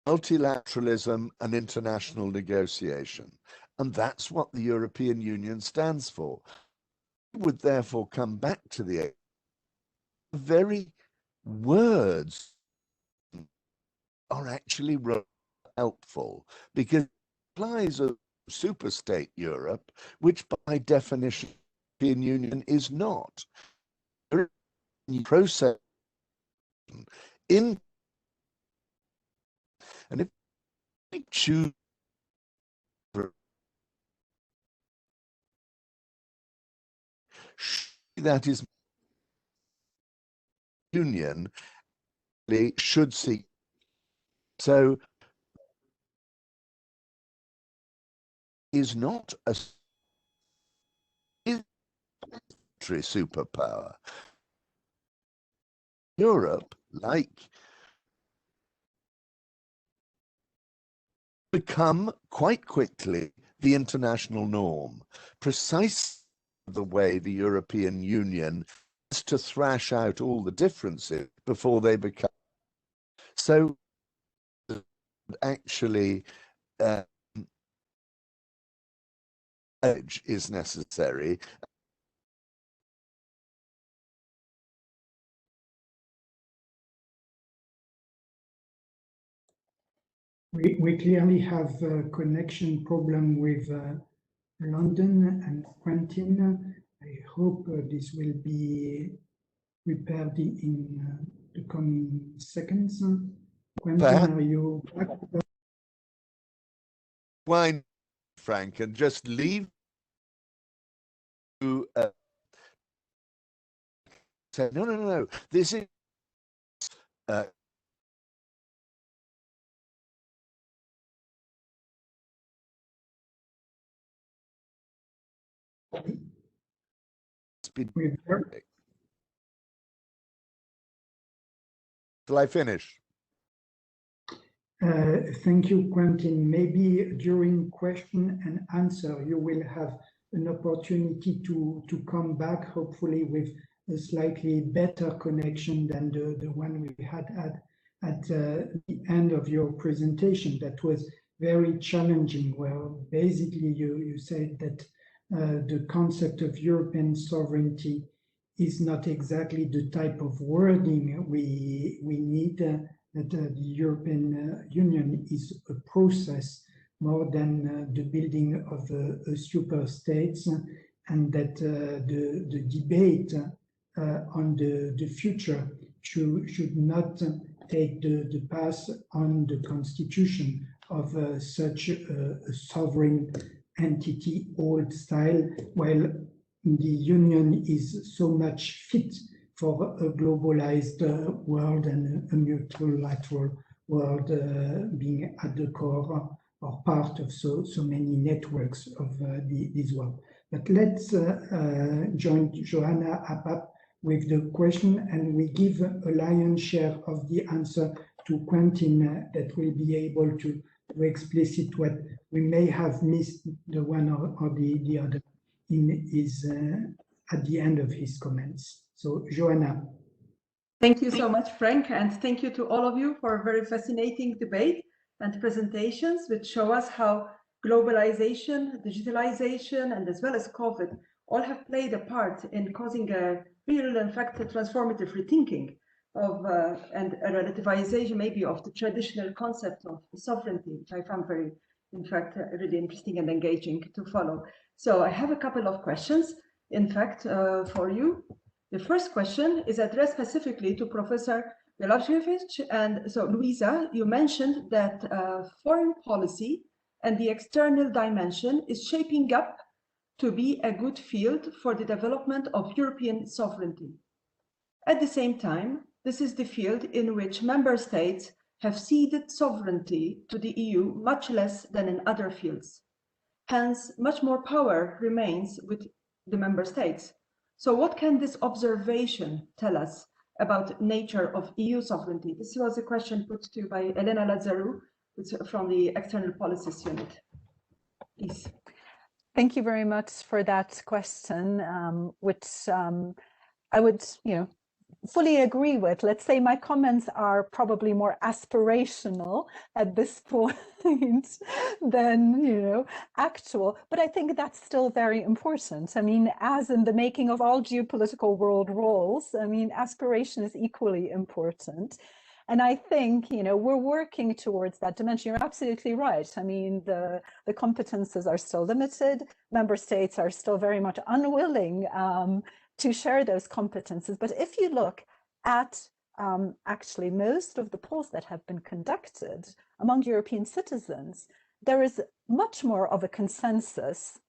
multilateralism and international negotiation, and that's what the European Union stands for. It would therefore come back to the very words are actually helpful, because it implies a superstate Europe, which by definition the European Union is not. Process in, and if we choose that is union should seek. So is not a superpower. Europe, like, become quite quickly the international norm, precisely the way the European Union has to thrash out all the differences before they become. So actually edge is necessary. We clearly have a connection problem with London and Quentin. I hope this will be prepared in the coming seconds. Quentin, are you back? Wine, Frank, and just leave to say, no. This is Shall I finish? Thank you, Quentin. Maybe during question and answer, you will have an opportunity to come back, hopefully with a slightly better connection than the one we had at the end of your presentation. That was very challenging. Well, basically, you said that the concept of European sovereignty is not exactly the type of wording we need. That the European Union is a process more than the building of a super states, and that the debate on the future should not take the path on the constitution of such a sovereign entity, old style, while the Union is so much fit for a globalized world and a multilateral world being at the core or part of so many networks of this world. But let's join Joanna Apap with the question, and we give a lion's share of the answer to Quentin that will be able to explicit what we may have missed, the one or the other, in his at the end of his comments. So, Joanna. Thank you so much, Frank, and thank you to all of you for a very fascinating debate and presentations, which show us how globalization, digitalization, and as well as COVID all have played a part in causing a real, in fact, a transformative rethinking of and a relativization maybe of the traditional concept of sovereignty, which I found very, in fact, really interesting and engaging to follow. So I have a couple of questions, in fact, for you. The first question is addressed specifically to Professor BIALASIEWICZ. And so, Luiza, you mentioned that foreign policy and the external dimension is shaping up to be a good field for the development of European sovereignty. At the same time, this is the field in which member states have ceded sovereignty to the EU much less than in other fields. Hence, much more power remains with the member states. So what can this observation tell us about nature of EU sovereignty? This was a question put to you by Elena Lazarou from the External Policies Unit. Please. Thank you very much for that question, which I would, fully agree with. Let's say my comments are probably more aspirational at this point than, actual, but I think that's still very important. I mean, as in the making of all geopolitical world roles, I mean, aspiration is equally important. And I think, we're working towards that dimension. You're absolutely right. I mean, the competences are still limited. Member states are still very much unwilling to share those competences. But if you look at actually most of the polls that have been conducted among European citizens, there is much more of a consensus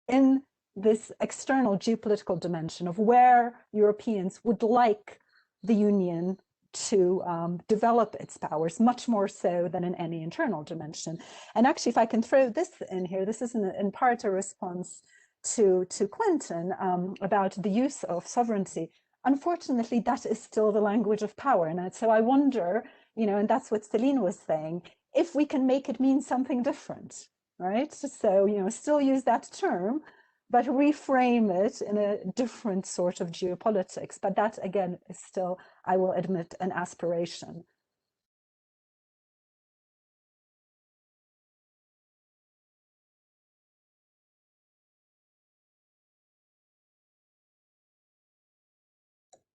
in this external geopolitical dimension of where Europeans would like the Union to develop its powers, much more so than in any internal dimension. And actually, if I can throw this in here, this is in part a response to Quentin about the use of sovereignty. Unfortunately, that is still the language of power. And so I wonder, and that's what Céline was saying, if we can make it mean something different, right? So, still use that term, but reframe it in a different sort of geopolitics. But that, again, is still, I will admit, an aspiration.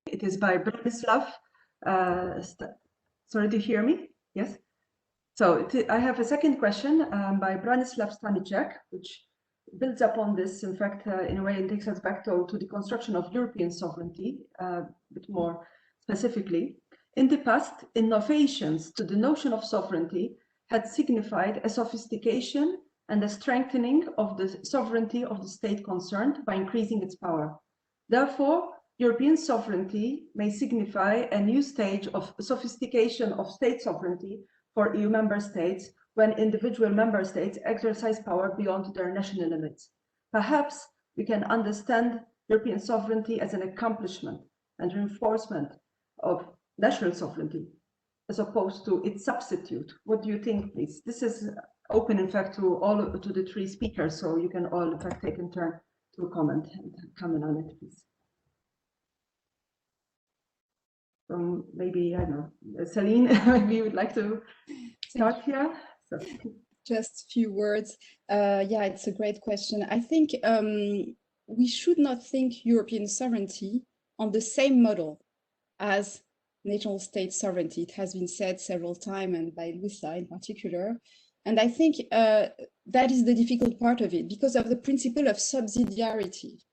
It is by Branislav. Sorry, do you hear me? Yes. So I have a second question by Branislav Stanicek, which builds upon this. In fact, in a way, it takes us back to the construction of European sovereignty, a bit more specifically. In the past, innovations to the notion of sovereignty had signified a sophistication and a strengthening of the sovereignty of the state concerned by increasing its power. Therefore, European sovereignty may signify a new stage of sophistication of state sovereignty for EU member states when individual member states exercise power beyond their national limits. Perhaps we can understand European sovereignty as an accomplishment and reinforcement of national sovereignty, as opposed to its substitute. What do you think, please? This is open, in fact, to the three speakers, so you can all, in fact, take in turn to comment and comment on it, please. Maybe, I don't know, Céline, maybe you would like to start here? So. Just a few words. Yeah, it's a great question. I think we should not think European sovereignty on the same model as national state sovereignty. It has been said several times, and by Luiza in particular. And I think that is the difficult part of it, because of the principle of subsidiarity.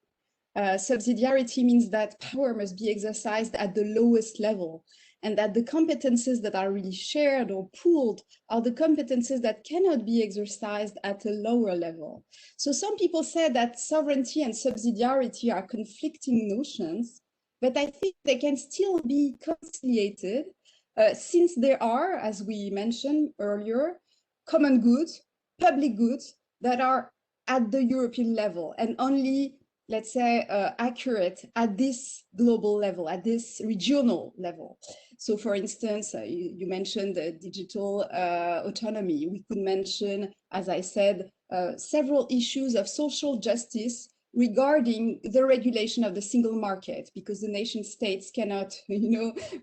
Subsidiarity means that power must be exercised at the lowest level, and that the competences that are really shared or pooled are the competences that cannot be exercised at a lower level. So some people say that sovereignty and subsidiarity are conflicting notions, but I think they can still be conciliated since there are, as we mentioned earlier, common goods, public goods that are at the European level and only, let's say, accurate at this global level, at this regional level. So for instance, you mentioned digital autonomy. We could mention, as I said, several issues of social justice regarding the regulation of the single market, because the nation states cannot,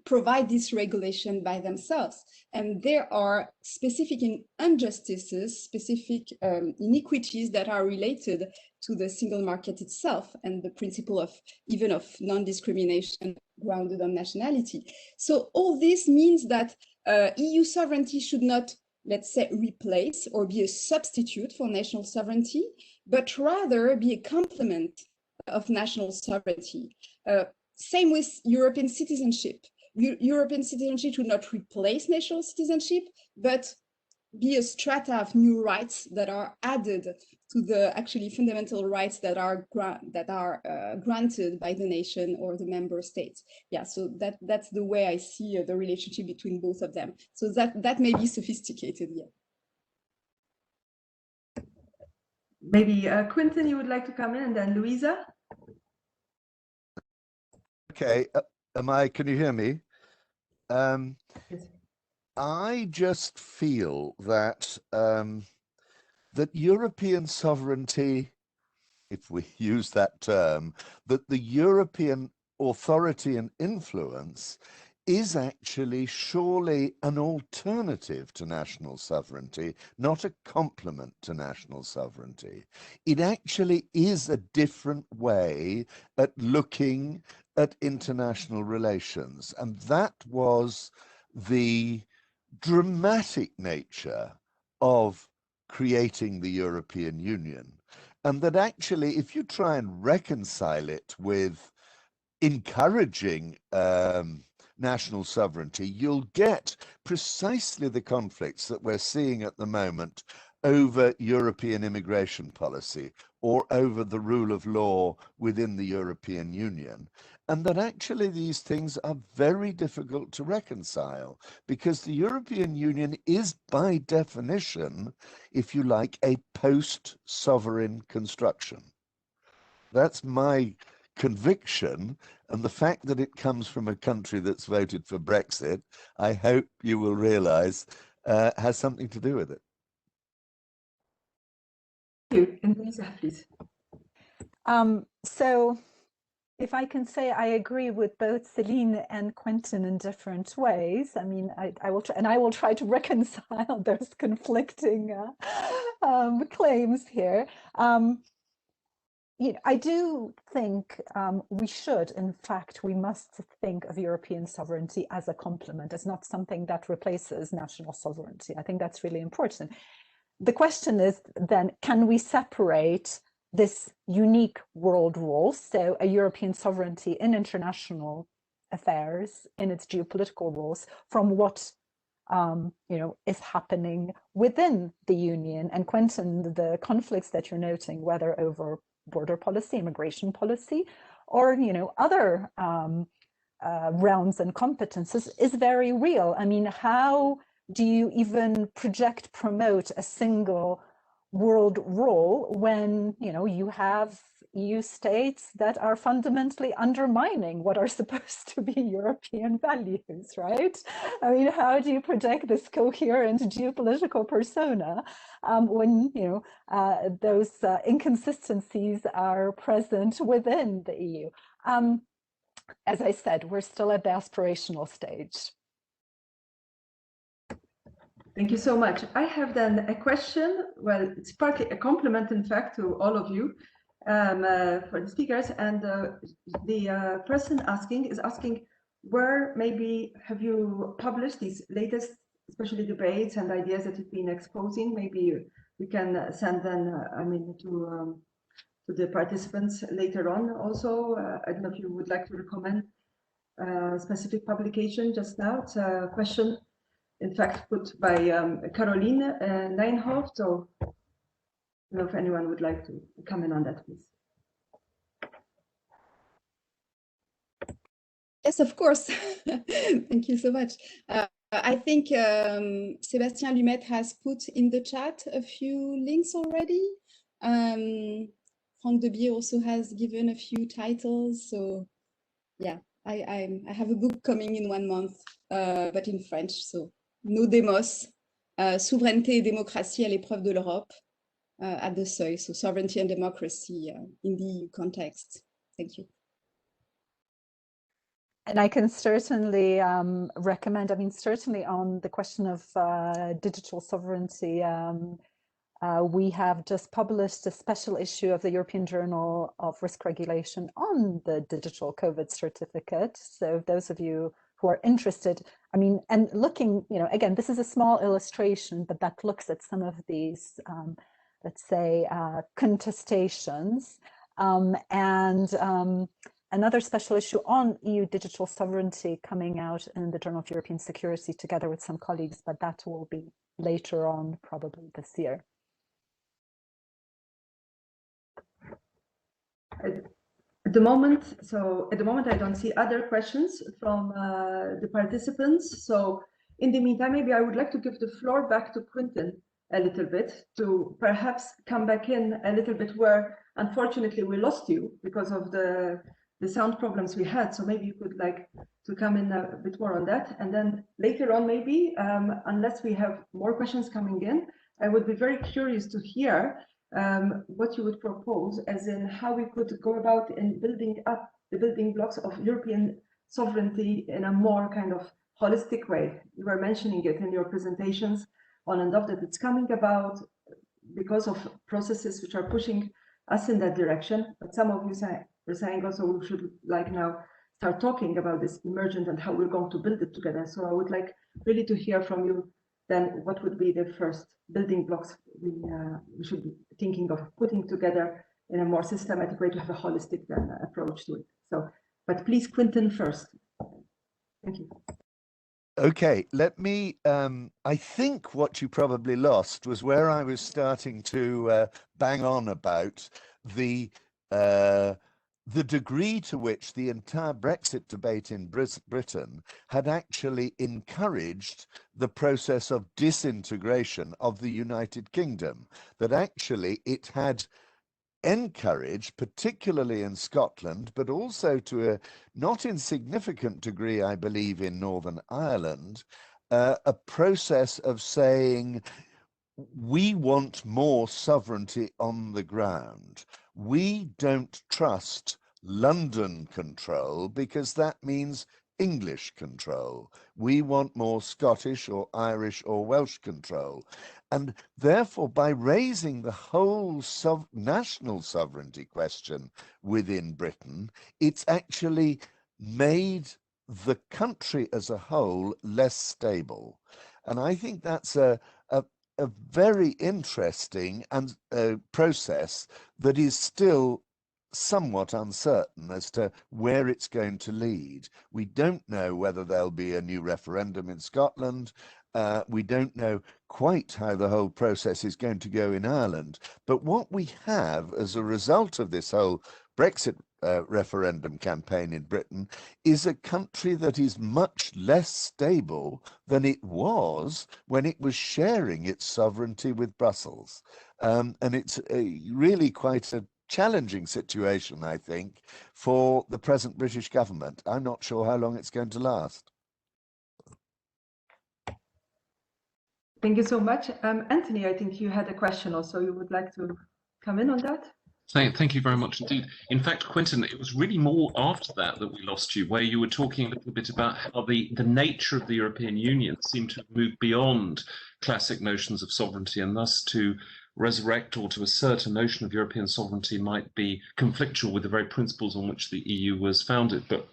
provide this regulation by themselves. And there are specific injustices, specific inequities that are related to the single market itself and the principle of even of non-discrimination grounded on nationality. So all this means that EU sovereignty should not, let's say, replace or be a substitute for national sovereignty, but rather be a complement of national sovereignty. Same with European citizenship. European citizenship should not replace national citizenship, but be a strata of new rights that are added to the actually fundamental rights that are granted by the nation or the member states. Yeah, so that's the way I see the relationship between both of them. So that may be sophisticated, yeah. Maybe Quentin, you would like to come in, and then Luiza. Okay, can you hear me? Yes. I just feel that that European sovereignty, if we use that term, that the European authority and influence is actually surely an alternative to national sovereignty, not a complement to national sovereignty. It actually is a different way at looking at international relations. And that was the dramatic nature of creating the European Union. And that actually, if you try and reconcile it with encouraging national sovereignty, you'll get precisely the conflicts that we're seeing at the moment over European immigration policy or over the rule of law within the European Union. And that actually these things are very difficult to reconcile, because the European Union is by definition, if you like, a post-sovereign construction. That's my conviction, and the fact that it comes from a country that's voted for Brexit, I hope you will realize, has something to do with it. Thank you. And Luiza, please. So if I can say, I agree with both Céline and Quentin in different ways. I mean, I will try to reconcile those conflicting claims here. I do think we must think of European sovereignty as a complement, as not something that replaces national sovereignty. I think that's really important. the question is then, can we separate this unique world role, so a European sovereignty in international affairs, in its geopolitical roles, from what is happening within the Union? And Quentin, the conflicts that you're noting, whether over border policy, immigration policy, or other realms and competences, is very real. I mean, how do you even promote a single world role when you have EU states that are fundamentally undermining what are supposed to be European values, right? I mean, how do you project this coherent geopolitical persona when those inconsistencies are present within the EU? As I said, we're still at the aspirational stage. Thank you so much. I have then a question. Well, it's partly a compliment, in fact, to all of you for the speakers. And the person is asking, where maybe have you published these latest, especially debates and ideas that you've been exposing? Maybe we can send them, to the participants later on. Also, I don't know if you would like to recommend a specific publication just now. It's a question, in fact, put by Caroline Nijnhoff. So I don't know if anyone would like to comment on that, please. Yes, of course. Thank you so much. I think Sébastien LUMET has put in the chat a few links already. Franck Debier also has given a few titles. So yeah, I have a book coming in 1 month, but in French. So Nos Demos, Souveraineté et démocratie à l'épreuve de l'Europe, at the seuil. So sovereignty and democracy in the EU context. Thank you. And I can certainly recommend, certainly on the question of digital sovereignty, we have just published a special issue of the European Journal of Risk Regulation on the digital COVID certificate. So those of you who are interested, and looking, again, this is a small illustration, but that looks at some of these, let's say, contestations. Another special issue on EU digital sovereignty coming out in the Journal of European Security together with some colleagues, but that will be later on, probably this year. At the moment, I don't see other questions from the participants. So in the meantime, maybe I would like to give the floor back to Quentin a little bit to perhaps come back in a little bit where, unfortunately, we lost you because of the sound problems we had. So maybe you could like to come in a bit more on that. And then later on, maybe, unless we have more questions coming in, I would be very curious to hear what you would propose, as in how we could go about in building up the building blocks of European sovereignty in a more kind of holistic way. You were mentioning it in your presentations on and off that it's coming about because of processes which are pushing us in that direction. But some of you were saying also we should like now start talking about this emergent and how we're going to build it together. So I would like really to hear from you then what would be the first building blocks we should be thinking of putting together in a more systematic way to have a holistic approach to it. So, but please, Quentin first. Thank you. Okay, let me, I think what you probably lost was where I was starting to bang on about the degree to which the entire Brexit debate in Britain had actually encouraged the process of disintegration of the United Kingdom, that actually it had encouraged, particularly in Scotland, but also to a not insignificant degree, I believe, in Northern Ireland, a process of saying, we want more sovereignty on the ground. We don't trust London control because that means English control. We want more Scottish or Irish or Welsh control. And therefore, by raising the whole national sovereignty question within Britain, it's actually made the country as a whole less stable. And I think that's a a very interesting and process that is still somewhat uncertain as to where it's going to lead. We don't know whether there'll be a new referendum in Scotland. We don't know quite how the whole process is going to go in Ireland. But what we have as a result of this whole Brexit referendum campaign in Britain is a country that is much less stable than it was when it was sharing its sovereignty with Brussels. And it's really quite a challenging situation, I think, for the present British government. I'm not sure how long it's going to last. Thank you so much. Anthony, I think you had a question also. You would like to come in on that? Thank you very much indeed. In fact, Quentin, it was really more after that that we lost you, where you were talking a little bit about how the nature of the European Union seemed to move beyond classic notions of sovereignty, and thus to resurrect or to assert a notion of European sovereignty might be conflictual with the very principles on which the EU was founded. But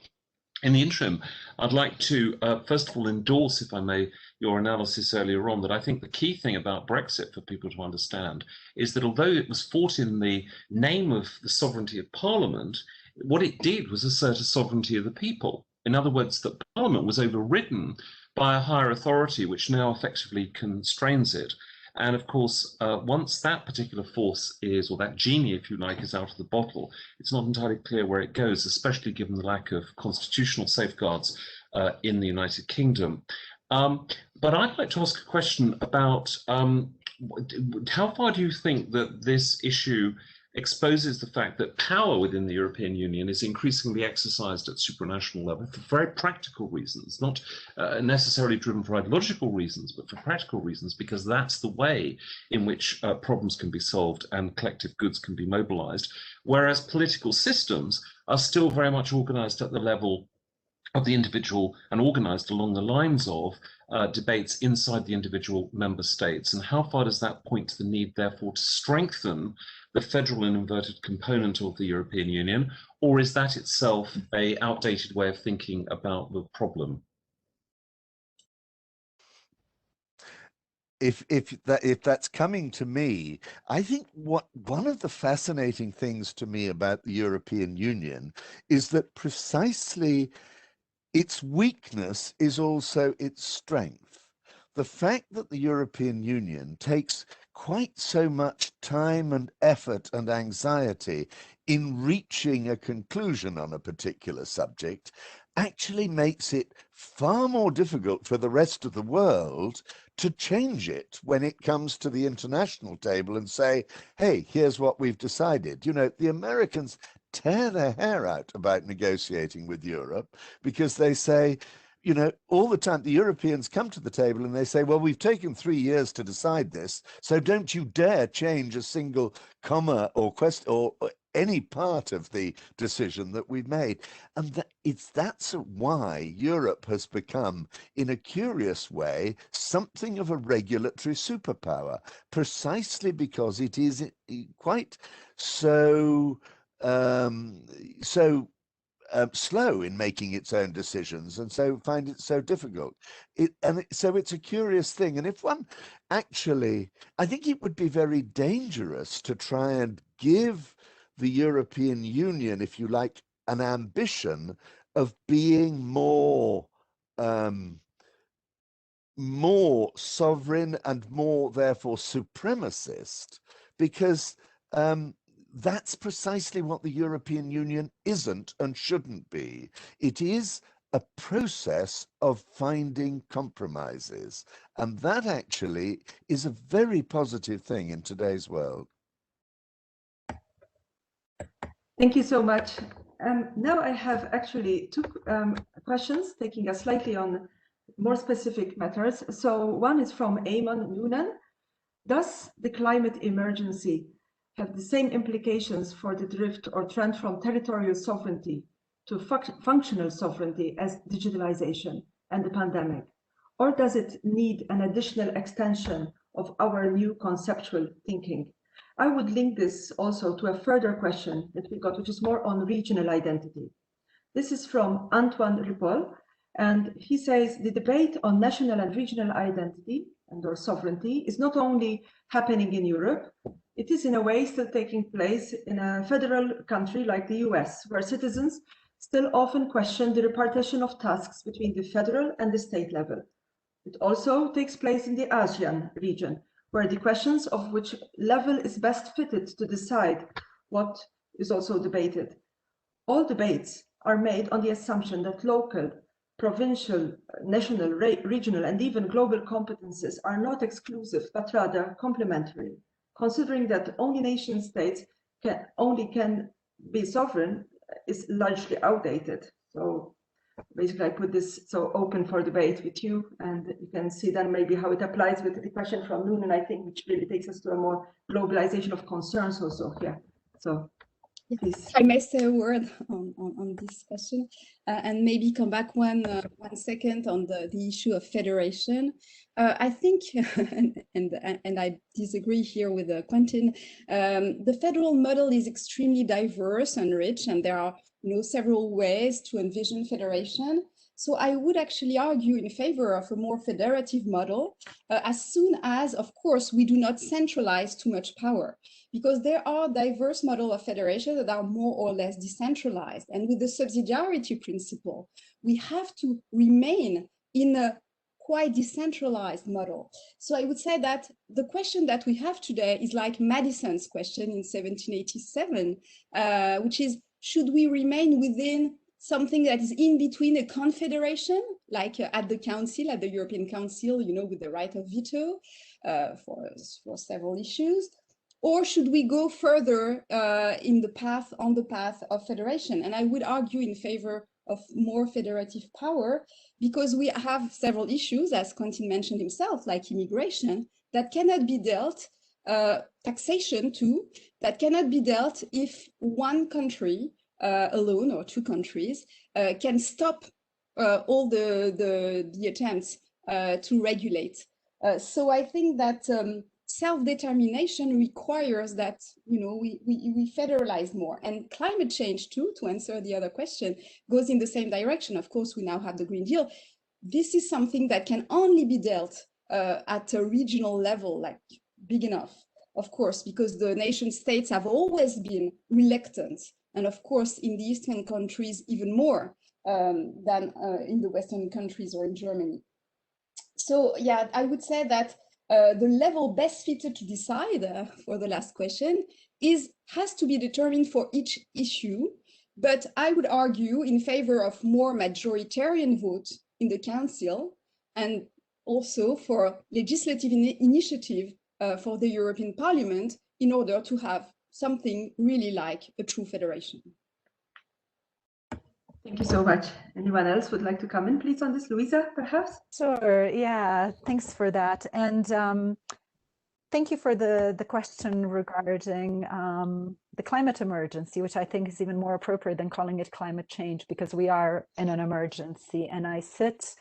in the interim, I'd like to, first of all, endorse, if I may, your analysis earlier on, that I think the key thing about Brexit for people to understand is that although it was fought in the name of the sovereignty of Parliament, what it did was assert a sovereignty of the people. In other words, that Parliament was overridden by a higher authority, which now effectively constrains it. And of course, once that particular force is, or that genie, if you like, is out of the bottle, it's not entirely clear where it goes, especially given the lack of constitutional safeguards in the United Kingdom. But I'd like to ask a question about how far do you think that this issue exposes the fact that power within the European Union is increasingly exercised at supranational level for very practical reasons, not necessarily driven for ideological reasons, but for practical reasons, because that's the way in which problems can be solved and collective goods can be mobilized, whereas political systems are still very much organized at the level of the individual and organized along the lines of debates inside the individual member states. And how far does that point to the need, therefore, to strengthen the federal and inverted component of the European Union, or is that itself an outdated way of thinking about the problem? If that's coming to me, I think one of the fascinating things to me about the European Union is that precisely its weakness is also its strength. The fact that the European Union takes quite so much time and effort and anxiety in reaching a conclusion on a particular subject actually makes it far more difficult for the rest of the world to change it when it comes to the international table and say, hey, here's what we've decided. You know, the Americans tear their hair out about negotiating with Europe because they say, you know, all the time the Europeans come to the table and they say, well, we've taken 3 years to decide this, so don't you dare change a single comma or question or any part of the decision that we've made. And that's why Europe has become, in a curious way, something of a regulatory superpower, precisely because it is quite so slow in making its own decisions, and so find it so difficult. So it's a curious thing. And if one actually, I think it would be very dangerous to try and give the European Union, if you like, an ambition of being more sovereign and more, therefore, supremacist, because that's precisely what the European Union isn't and shouldn't be. It is a process of finding compromises, and that actually is a very positive thing in today's world. Thank you so much. Now I have actually two questions, taking us slightly on more specific matters. So one is from Eamon Noonan. Does the climate emergency have the same implications for the drift or trend from territorial sovereignty to functional sovereignty as digitalization and the pandemic? Or does it need an additional extension of our new conceptual thinking? I would link this also to a further question that we got, which is more on regional identity. This is from Antoine Ripoll, and he says, the debate on national and regional identity and or sovereignty is not only happening in Europe, it is in a way still taking place in a federal country like the US, where citizens still often question the repartition of tasks between the federal and the state level. It also takes place in the ASEAN region, where the questions of which level is best fitted to decide what is also debated. All debates are made on the assumption that local, provincial, national, regional, and even global competences are not exclusive, but rather complementary. Considering that only nation states can be sovereign is largely outdated. So basically I put this so open for debate with you, and you can see then maybe how it applies with the question from Noonan, I think, which really takes us to a more globalization of concerns also here. So please. I may say a word on this question and maybe come back one second on the issue of federation. I think, and I disagree here with Quentin, the federal model is extremely diverse and rich, and there are several ways to envision federation. So I would actually argue in favor of a more federative model as soon as, of course, we do not centralize too much power, because there are diverse models of federation that are more or less decentralized. And with the subsidiarity principle, we have to remain in a quite decentralized model. So I would say that the question that we have today is like Madison's question in 1787, which is, should we remain within something that is in between a confederation, like at the council, at the European Council, with the right of veto for several issues, or should we go further on the path of federation? And I would argue in favor of more federative power, because we have several issues, as Quentin mentioned himself, like immigration, that cannot be dealt, taxation too, that cannot be dealt if one country alone, or two countries, can stop all the attempts to regulate. So I think that self-determination requires that we federalize more. And climate change too, to answer the other question, goes in the same direction. Of course, we now have the Green Deal. This is something that can only be dealt at a regional level, like big enough, of course, because the nation states have always been reluctant. And of course, in the Eastern countries, even more than in the Western countries or in Germany. So yeah, I would say that the level best fitted to decide for the last question has to be determined for each issue. But I would argue in favor of more majoritarian vote in the Council, and also for legislative initiative for the European Parliament, in order to have something really like a true federation. Thank you so much. Anyone else would like to come in, please, on this? Luiza, perhaps? Sure, yeah, thanks for that. And thank you for the question regarding the climate emergency, which I think is even more appropriate than calling it climate change, because we are in an emergency. And I sit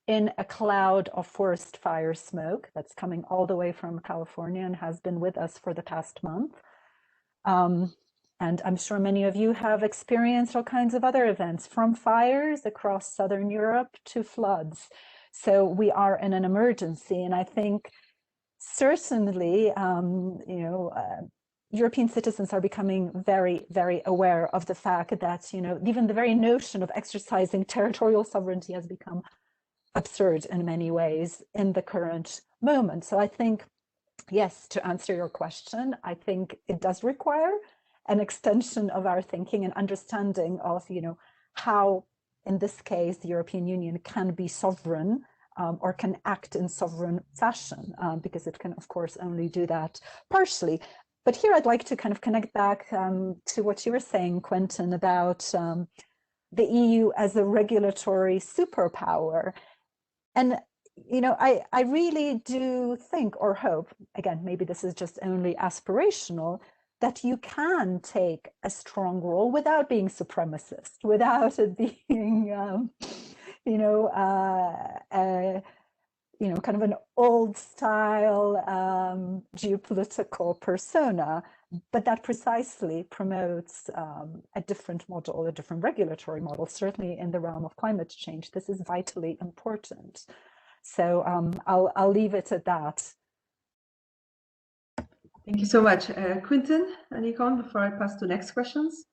in a cloud of forest fire smoke that's coming all the way from California and has been with us for the past month. And I'm sure many of you have experienced all kinds of other events, from fires across Southern Europe to floods. So we are in an emergency. And I think certainly, European citizens are becoming very, very aware of the fact that, even the very notion of exercising territorial sovereignty has become absurd in many ways in the current moment. So I think, yes, to answer your question, I think it does require an extension of our thinking and understanding of, how, in this case, the European Union can be sovereign or can act in sovereign fashion, because it can, of course, only do that partially. But here I'd like to kind of connect back to what you were saying, Quentin, about the EU as a regulatory superpower. And, I really do think or hope, again, maybe this is just only aspirational, that you can take a strong role without being supremacist, without it being, kind of an old style geopolitical persona, but that precisely promotes a different model, a different regulatory model, certainly in the realm of climate change. This is vitally important. So I'll leave it at that. Thank you so much. Quentin, any comment before I pass to next questions?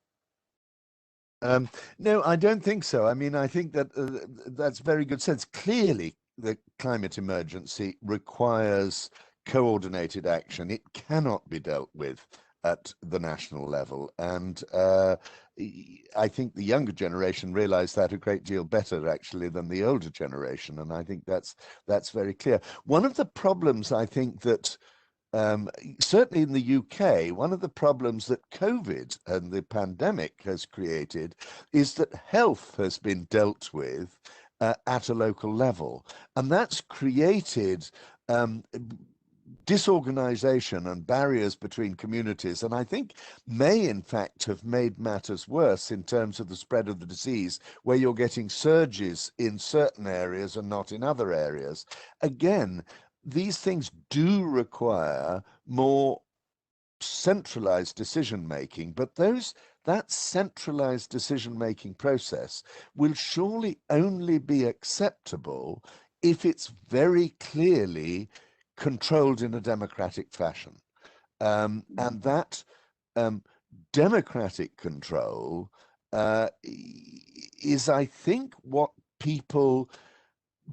No, I don't think so. I mean, I think that that's very good sense. Clearly, the climate emergency requires coordinated action. It cannot be dealt with at the national level. And I think the younger generation realize that a great deal better, actually, than the older generation. And I think that's very clear. One of the problems, I think, that certainly in the UK, one of the problems that COVID and the pandemic has created is that health has been dealt with at a local level. And that's created disorganization and barriers between communities, and I think may in fact have made matters worse in terms of the spread of the disease, where you're getting surges in certain areas and not in other areas. Again, these things do require more centralized decision making, but that centralized decision making process will surely only be acceptable if it's very clearly controlled in a democratic fashion. And that democratic control is, I think, what people,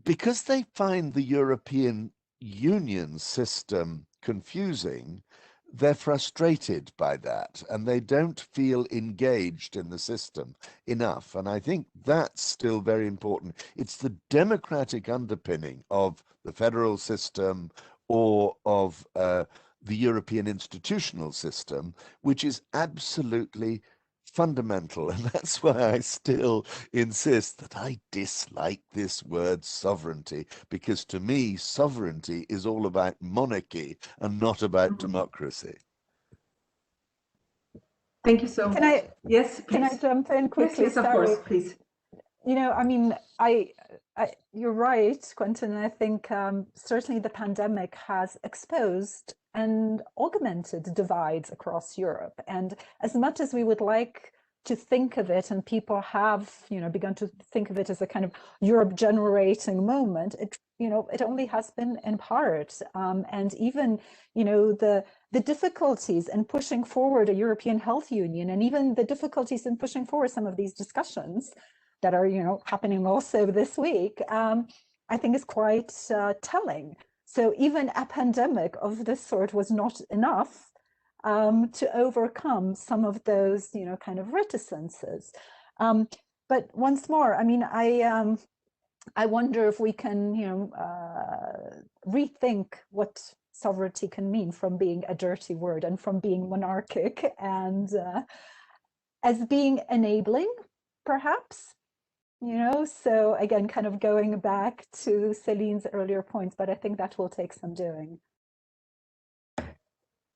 because they find the European Union system confusing, they're frustrated by that and they don't feel engaged in the system enough. And I think that's still very important. It's the democratic underpinning of the federal system or of the European institutional system, which is absolutely fundamental. And that's why I still insist that I dislike this word sovereignty, because to me, sovereignty is all about monarchy and not about democracy. Thank you so much. Yes, please. Can I jump in quickly? Yes, of course, please. You know, I mean, you're right, Quentin. I think certainly the pandemic has exposed and augmented divides across Europe. And as much as we would like to think of it, and people have, you know, begun to think of it as a kind of Europe generating moment, it, you know, it only has been in part. And even, you know, the difficulties in pushing forward a European health union, and even the difficulties in pushing forward some of these discussions that are, you know, happening also this week, I think is quite telling. So even a pandemic of this sort was not enough to overcome some of those, you know, kind of reticences. But once more, I mean, I wonder if we can, you know, rethink what sovereignty can mean from being a dirty word and from being monarchic, and as being enabling, perhaps. You know, so again, kind of going back to Céline's earlier points, but I think that will take some doing.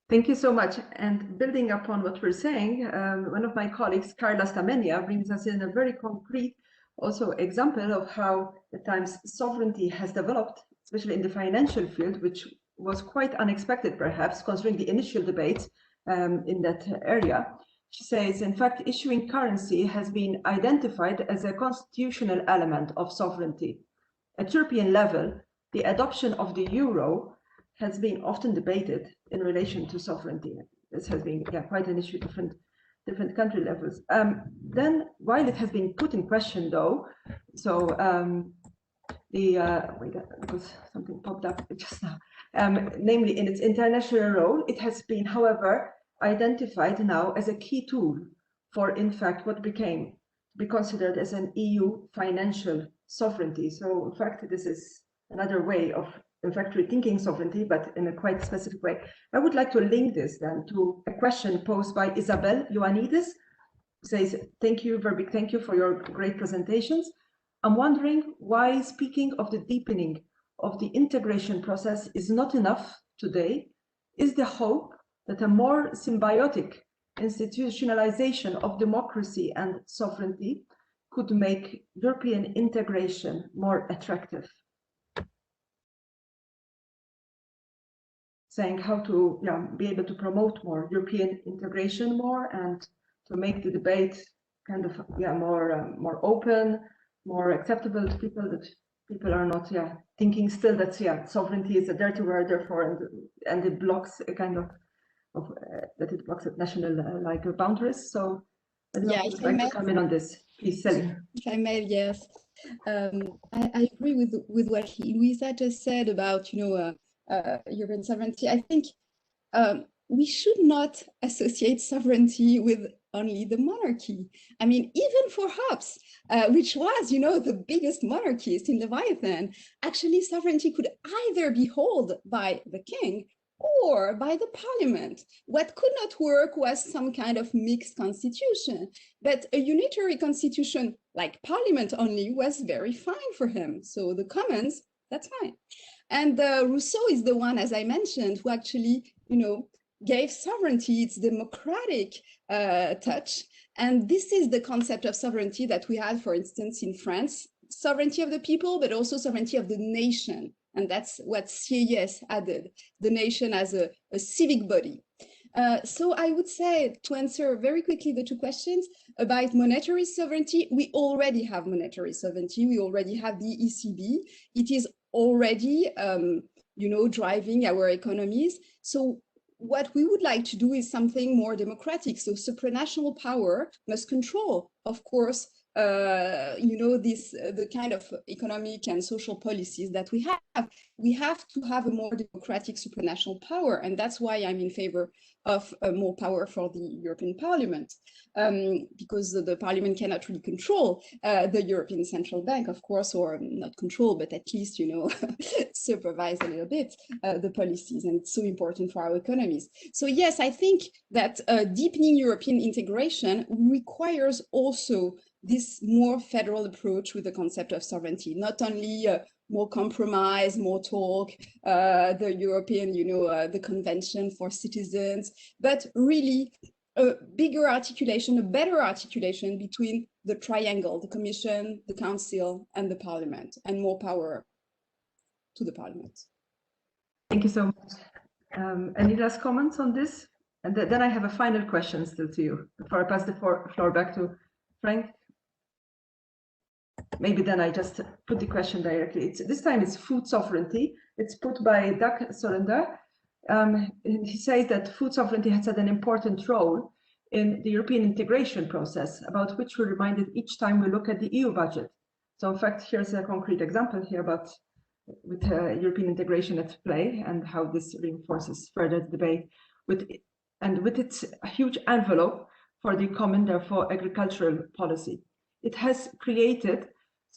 Thank you so much. And building upon what we're saying, one of my colleagues, Carla Stamenia, brings us in a very concrete also example of how at times sovereignty has developed, especially in the financial field, which was quite unexpected, perhaps, considering the initial debates in that area. She says, in fact, issuing currency has been identified as a constitutional element of sovereignty. At European level, the adoption of the euro has been often debated in relation to sovereignty. This has been quite an issue, different country levels. Then, while it has been put in question, though, so because something popped up just now, namely in its international role, it has been, however, identified now as a key tool for, in fact, what became to be considered as an EU financial sovereignty. So, in fact, this is another way of, in fact, rethinking sovereignty, but in a quite specific way. I would like to link this then to a question posed by Isabel Ioannidis. Says, thank you, very big thank you for your great presentations. I'm wondering why speaking of the deepening of the integration process is not enough today. Is the hope that a more symbiotic institutionalization of democracy and sovereignty could make European integration more attractive? Saying how to be able to promote more European integration more, and to make the debate kind of more open, more acceptable to people, that people are not thinking still that sovereignty is a dirty word, therefore, and it blocks a kind of that it blocks at national like boundaries. So I don't know if you'd like to come in on this, please, Céline. If I may, yes. I agree with what Luiza just said about European sovereignty. I think we should not associate sovereignty with only the monarchy. I mean, even for Hobbes, which was, the biggest monarchist in Leviathan, actually sovereignty could either be held by the king or by the parliament. What could not work was some kind of mixed constitution, but a unitary constitution like parliament only was very fine for him. So the commons, that's fine. And Rousseau is the one, as I mentioned, who actually, gave sovereignty its democratic touch. And this is the concept of sovereignty that we had, for instance, in France, sovereignty of the people, but also sovereignty of the nation. And that's what CAS added, the nation as a civic body. So I would say, to answer very quickly the two questions about monetary sovereignty, we already have monetary sovereignty. We already have the ECB. It is already, driving our economies. So what we would like to do is something more democratic. So supranational power must control, of course, the kind of economic and social policies that we have. We have to have a more democratic supranational power, and that's why I'm in favor of more power for the European Parliament, because the Parliament cannot really control the European Central Bank, of course, or not control, but at least, supervise a little bit the policies, and it's so important for our economies. So yes, I think that deepening European integration requires also this more federal approach with the concept of sovereignty, not only more compromise, more talk, the European, the Convention for Citizens, but really a bigger articulation, a better articulation between the triangle, the Commission, the Council, and the Parliament, and more power to the Parliament. Thank you so much. Any last comments on this? And then I have a final question still to you before I pass the floor back to Frank. Maybe then I just put the question directly. This time it's food sovereignty. It's put by Doug Solander. He says that food sovereignty has had an important role in the European integration process, about which we're reminded each time we look at the EU budget. So in fact, here's a concrete example here about with European integration at play and how this reinforces further debate with its huge envelope for the common, therefore, agricultural policy. It has created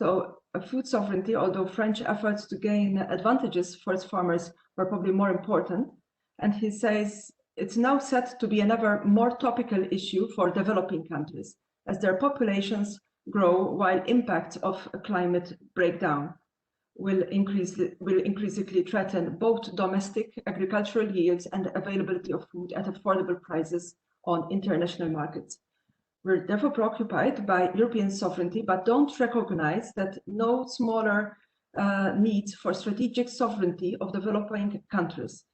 a food sovereignty, although French efforts to gain advantages for its farmers were probably more important. And he says it's now set to be an ever more topical issue for developing countries as their populations grow, while impacts of a climate breakdown will increasingly threaten both domestic agricultural yields and availability of food at affordable prices on international markets. We're therefore preoccupied by European sovereignty, but don't recognize that no smaller needs for strategic sovereignty of developing countries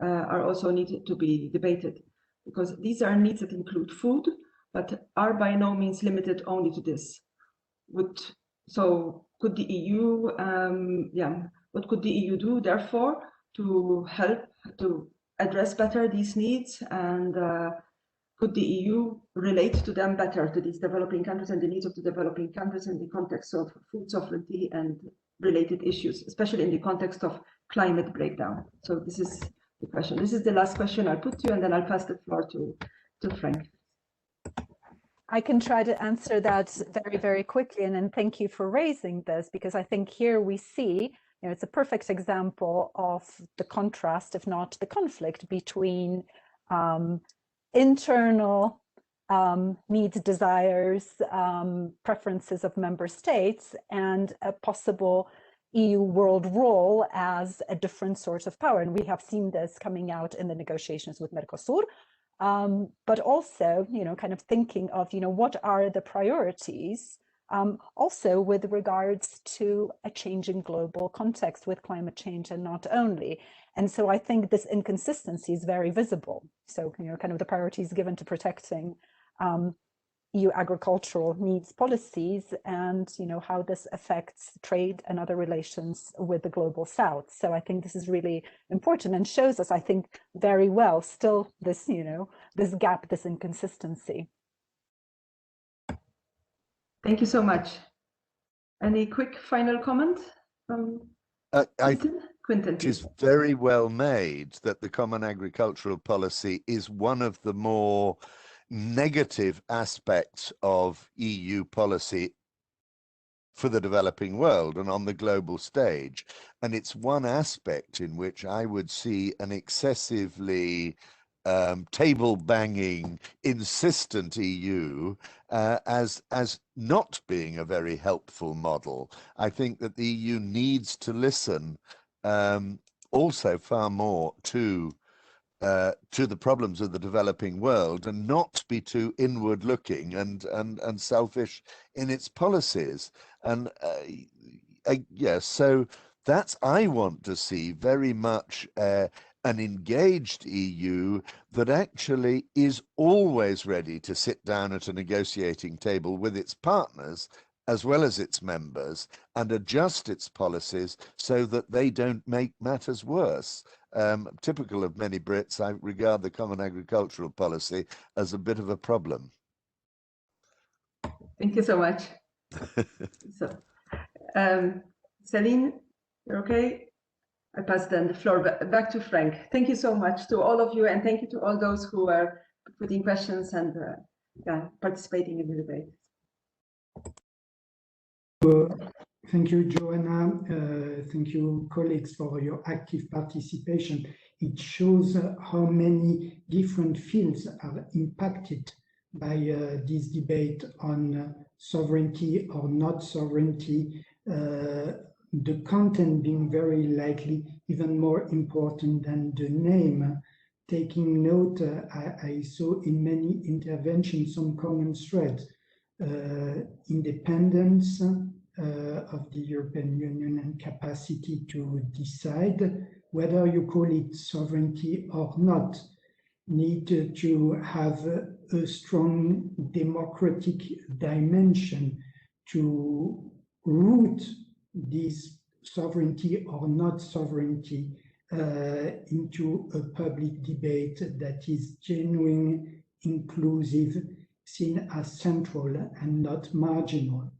are also needed to be debated, because these are needs that include food, but are by no means limited only to this. Could the EU, what could the EU do, therefore, to help to address better these needs, and could the EU relate to them better, to these developing countries and the needs of the developing countries in the context of food sovereignty and related issues, especially in the context of climate breakdown? So this is the question. This is the last question I'll put to you, and then I'll pass the floor to Frank. I can try to answer that very, very quickly. And then thank you for raising this, because I think here we see, it's a perfect example of the contrast, if not the conflict, between internal needs, desires, preferences of member states, and a possible EU world role as a different source of power. And we have seen this coming out in the negotiations with Mercosur, but also, kind of thinking of, what are the priorities, also with regards to a changing global context with climate change, and not only. And so I think this inconsistency is very visible. So, kind of the priorities given to protecting EU agricultural needs policies and, you know, how this affects trade and other relations with the global South. So I think this is really important and shows us, I think, very well still this, you know, this gap, this inconsistency. Thank you so much. Any quick final comment from Quentin? It is very well made that the Common Agricultural Policy is one of the more negative aspects of EU policy for the developing world and on the global stage. And it's one aspect in which I would see an excessively table-banging, insistent EU as not being a very helpful model. I think that the EU needs to listen also far more to the problems of the developing world and not be too inward-looking and selfish in its policies. And yes, so that's, I want to see very much an engaged EU that actually is always ready to sit down at a negotiating table with its partners as well as its members and adjust its policies so that they don't make matters worse. Typical of many Brits, I regard the Common Agricultural Policy as a bit of a problem. Thank you so much. So, Céline, you're okay? I pass then the floor back to Frank. Thank you so much to all of you, and thank you to all those who are putting questions and participating in the debate. Thank you, Joanna. Thank you, colleagues, for your active participation. It shows how many different fields are impacted by this debate on sovereignty or not sovereignty, the content being very likely even more important than the name. Taking note, I saw in many interventions some common threads. Independence of the European Union and capacity to decide whether you call it sovereignty or not, need to have a strong democratic dimension to root this sovereignty or not sovereignty into a public debate that is genuine, inclusive, seen as central and not marginal.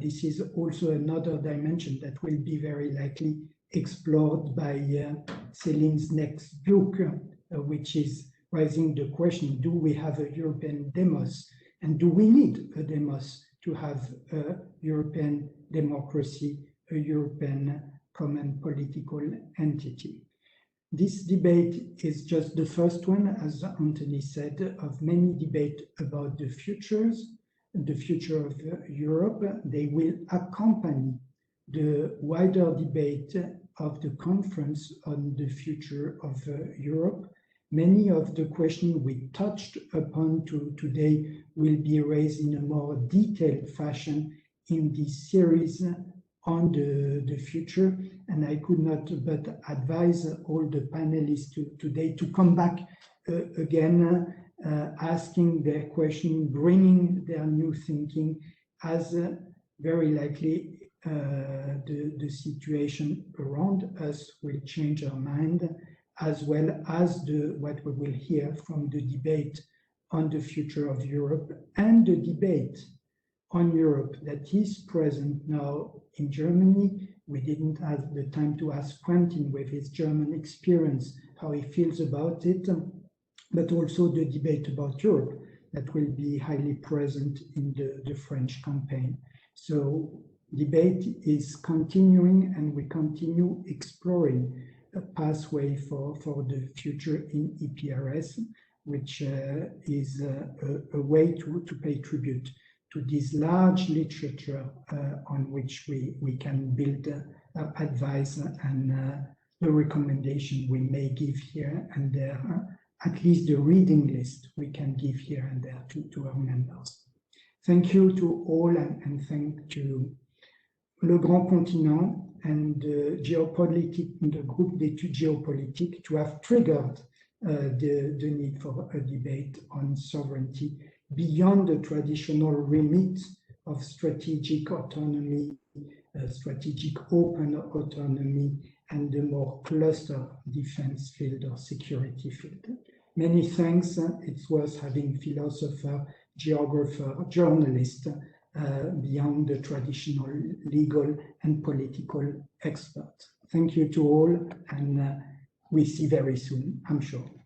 This is also another dimension that will be very likely explored by Céline's next book, which is raising the question, do we have a European demos? And do we need a demos to have a European democracy, a European common political entity? This debate is just the first one, as Anthony said, of many debates about the future of Europe. They will accompany the wider debate of the conference on the future of Europe. Many of the questions we touched upon today will be raised in a more detailed fashion in this series on the future, and I could not but advise all the panelists today to come back again, asking their question, bringing their new thinking, as very likely the situation around us will change our mind, as well as what we will hear from the debate on the future of Europe and the debate on Europe that is present now in Germany. We didn't have the time to ask Quentin with his German experience how he feels about it, but also the debate about Europe that will be highly present in the French campaign. So debate is continuing, and we continue exploring a pathway for the future in EPRS, which is a way to pay tribute to this large literature on which we can build advice and the recommendation we may give here and there, at least the reading list we can give here and there to our members. Thank you to all, and thank to Le Grand Continent and the Groupe d'études géopolitiques to have triggered the need for a debate on sovereignty beyond the traditional remit of strategic autonomy, strategic open autonomy, and the more cluster defense field or security field. Many thanks. It's worth having philosopher, geographer, journalist beyond the traditional legal and political expert. Thank you to all, and we see very soon, I'm sure.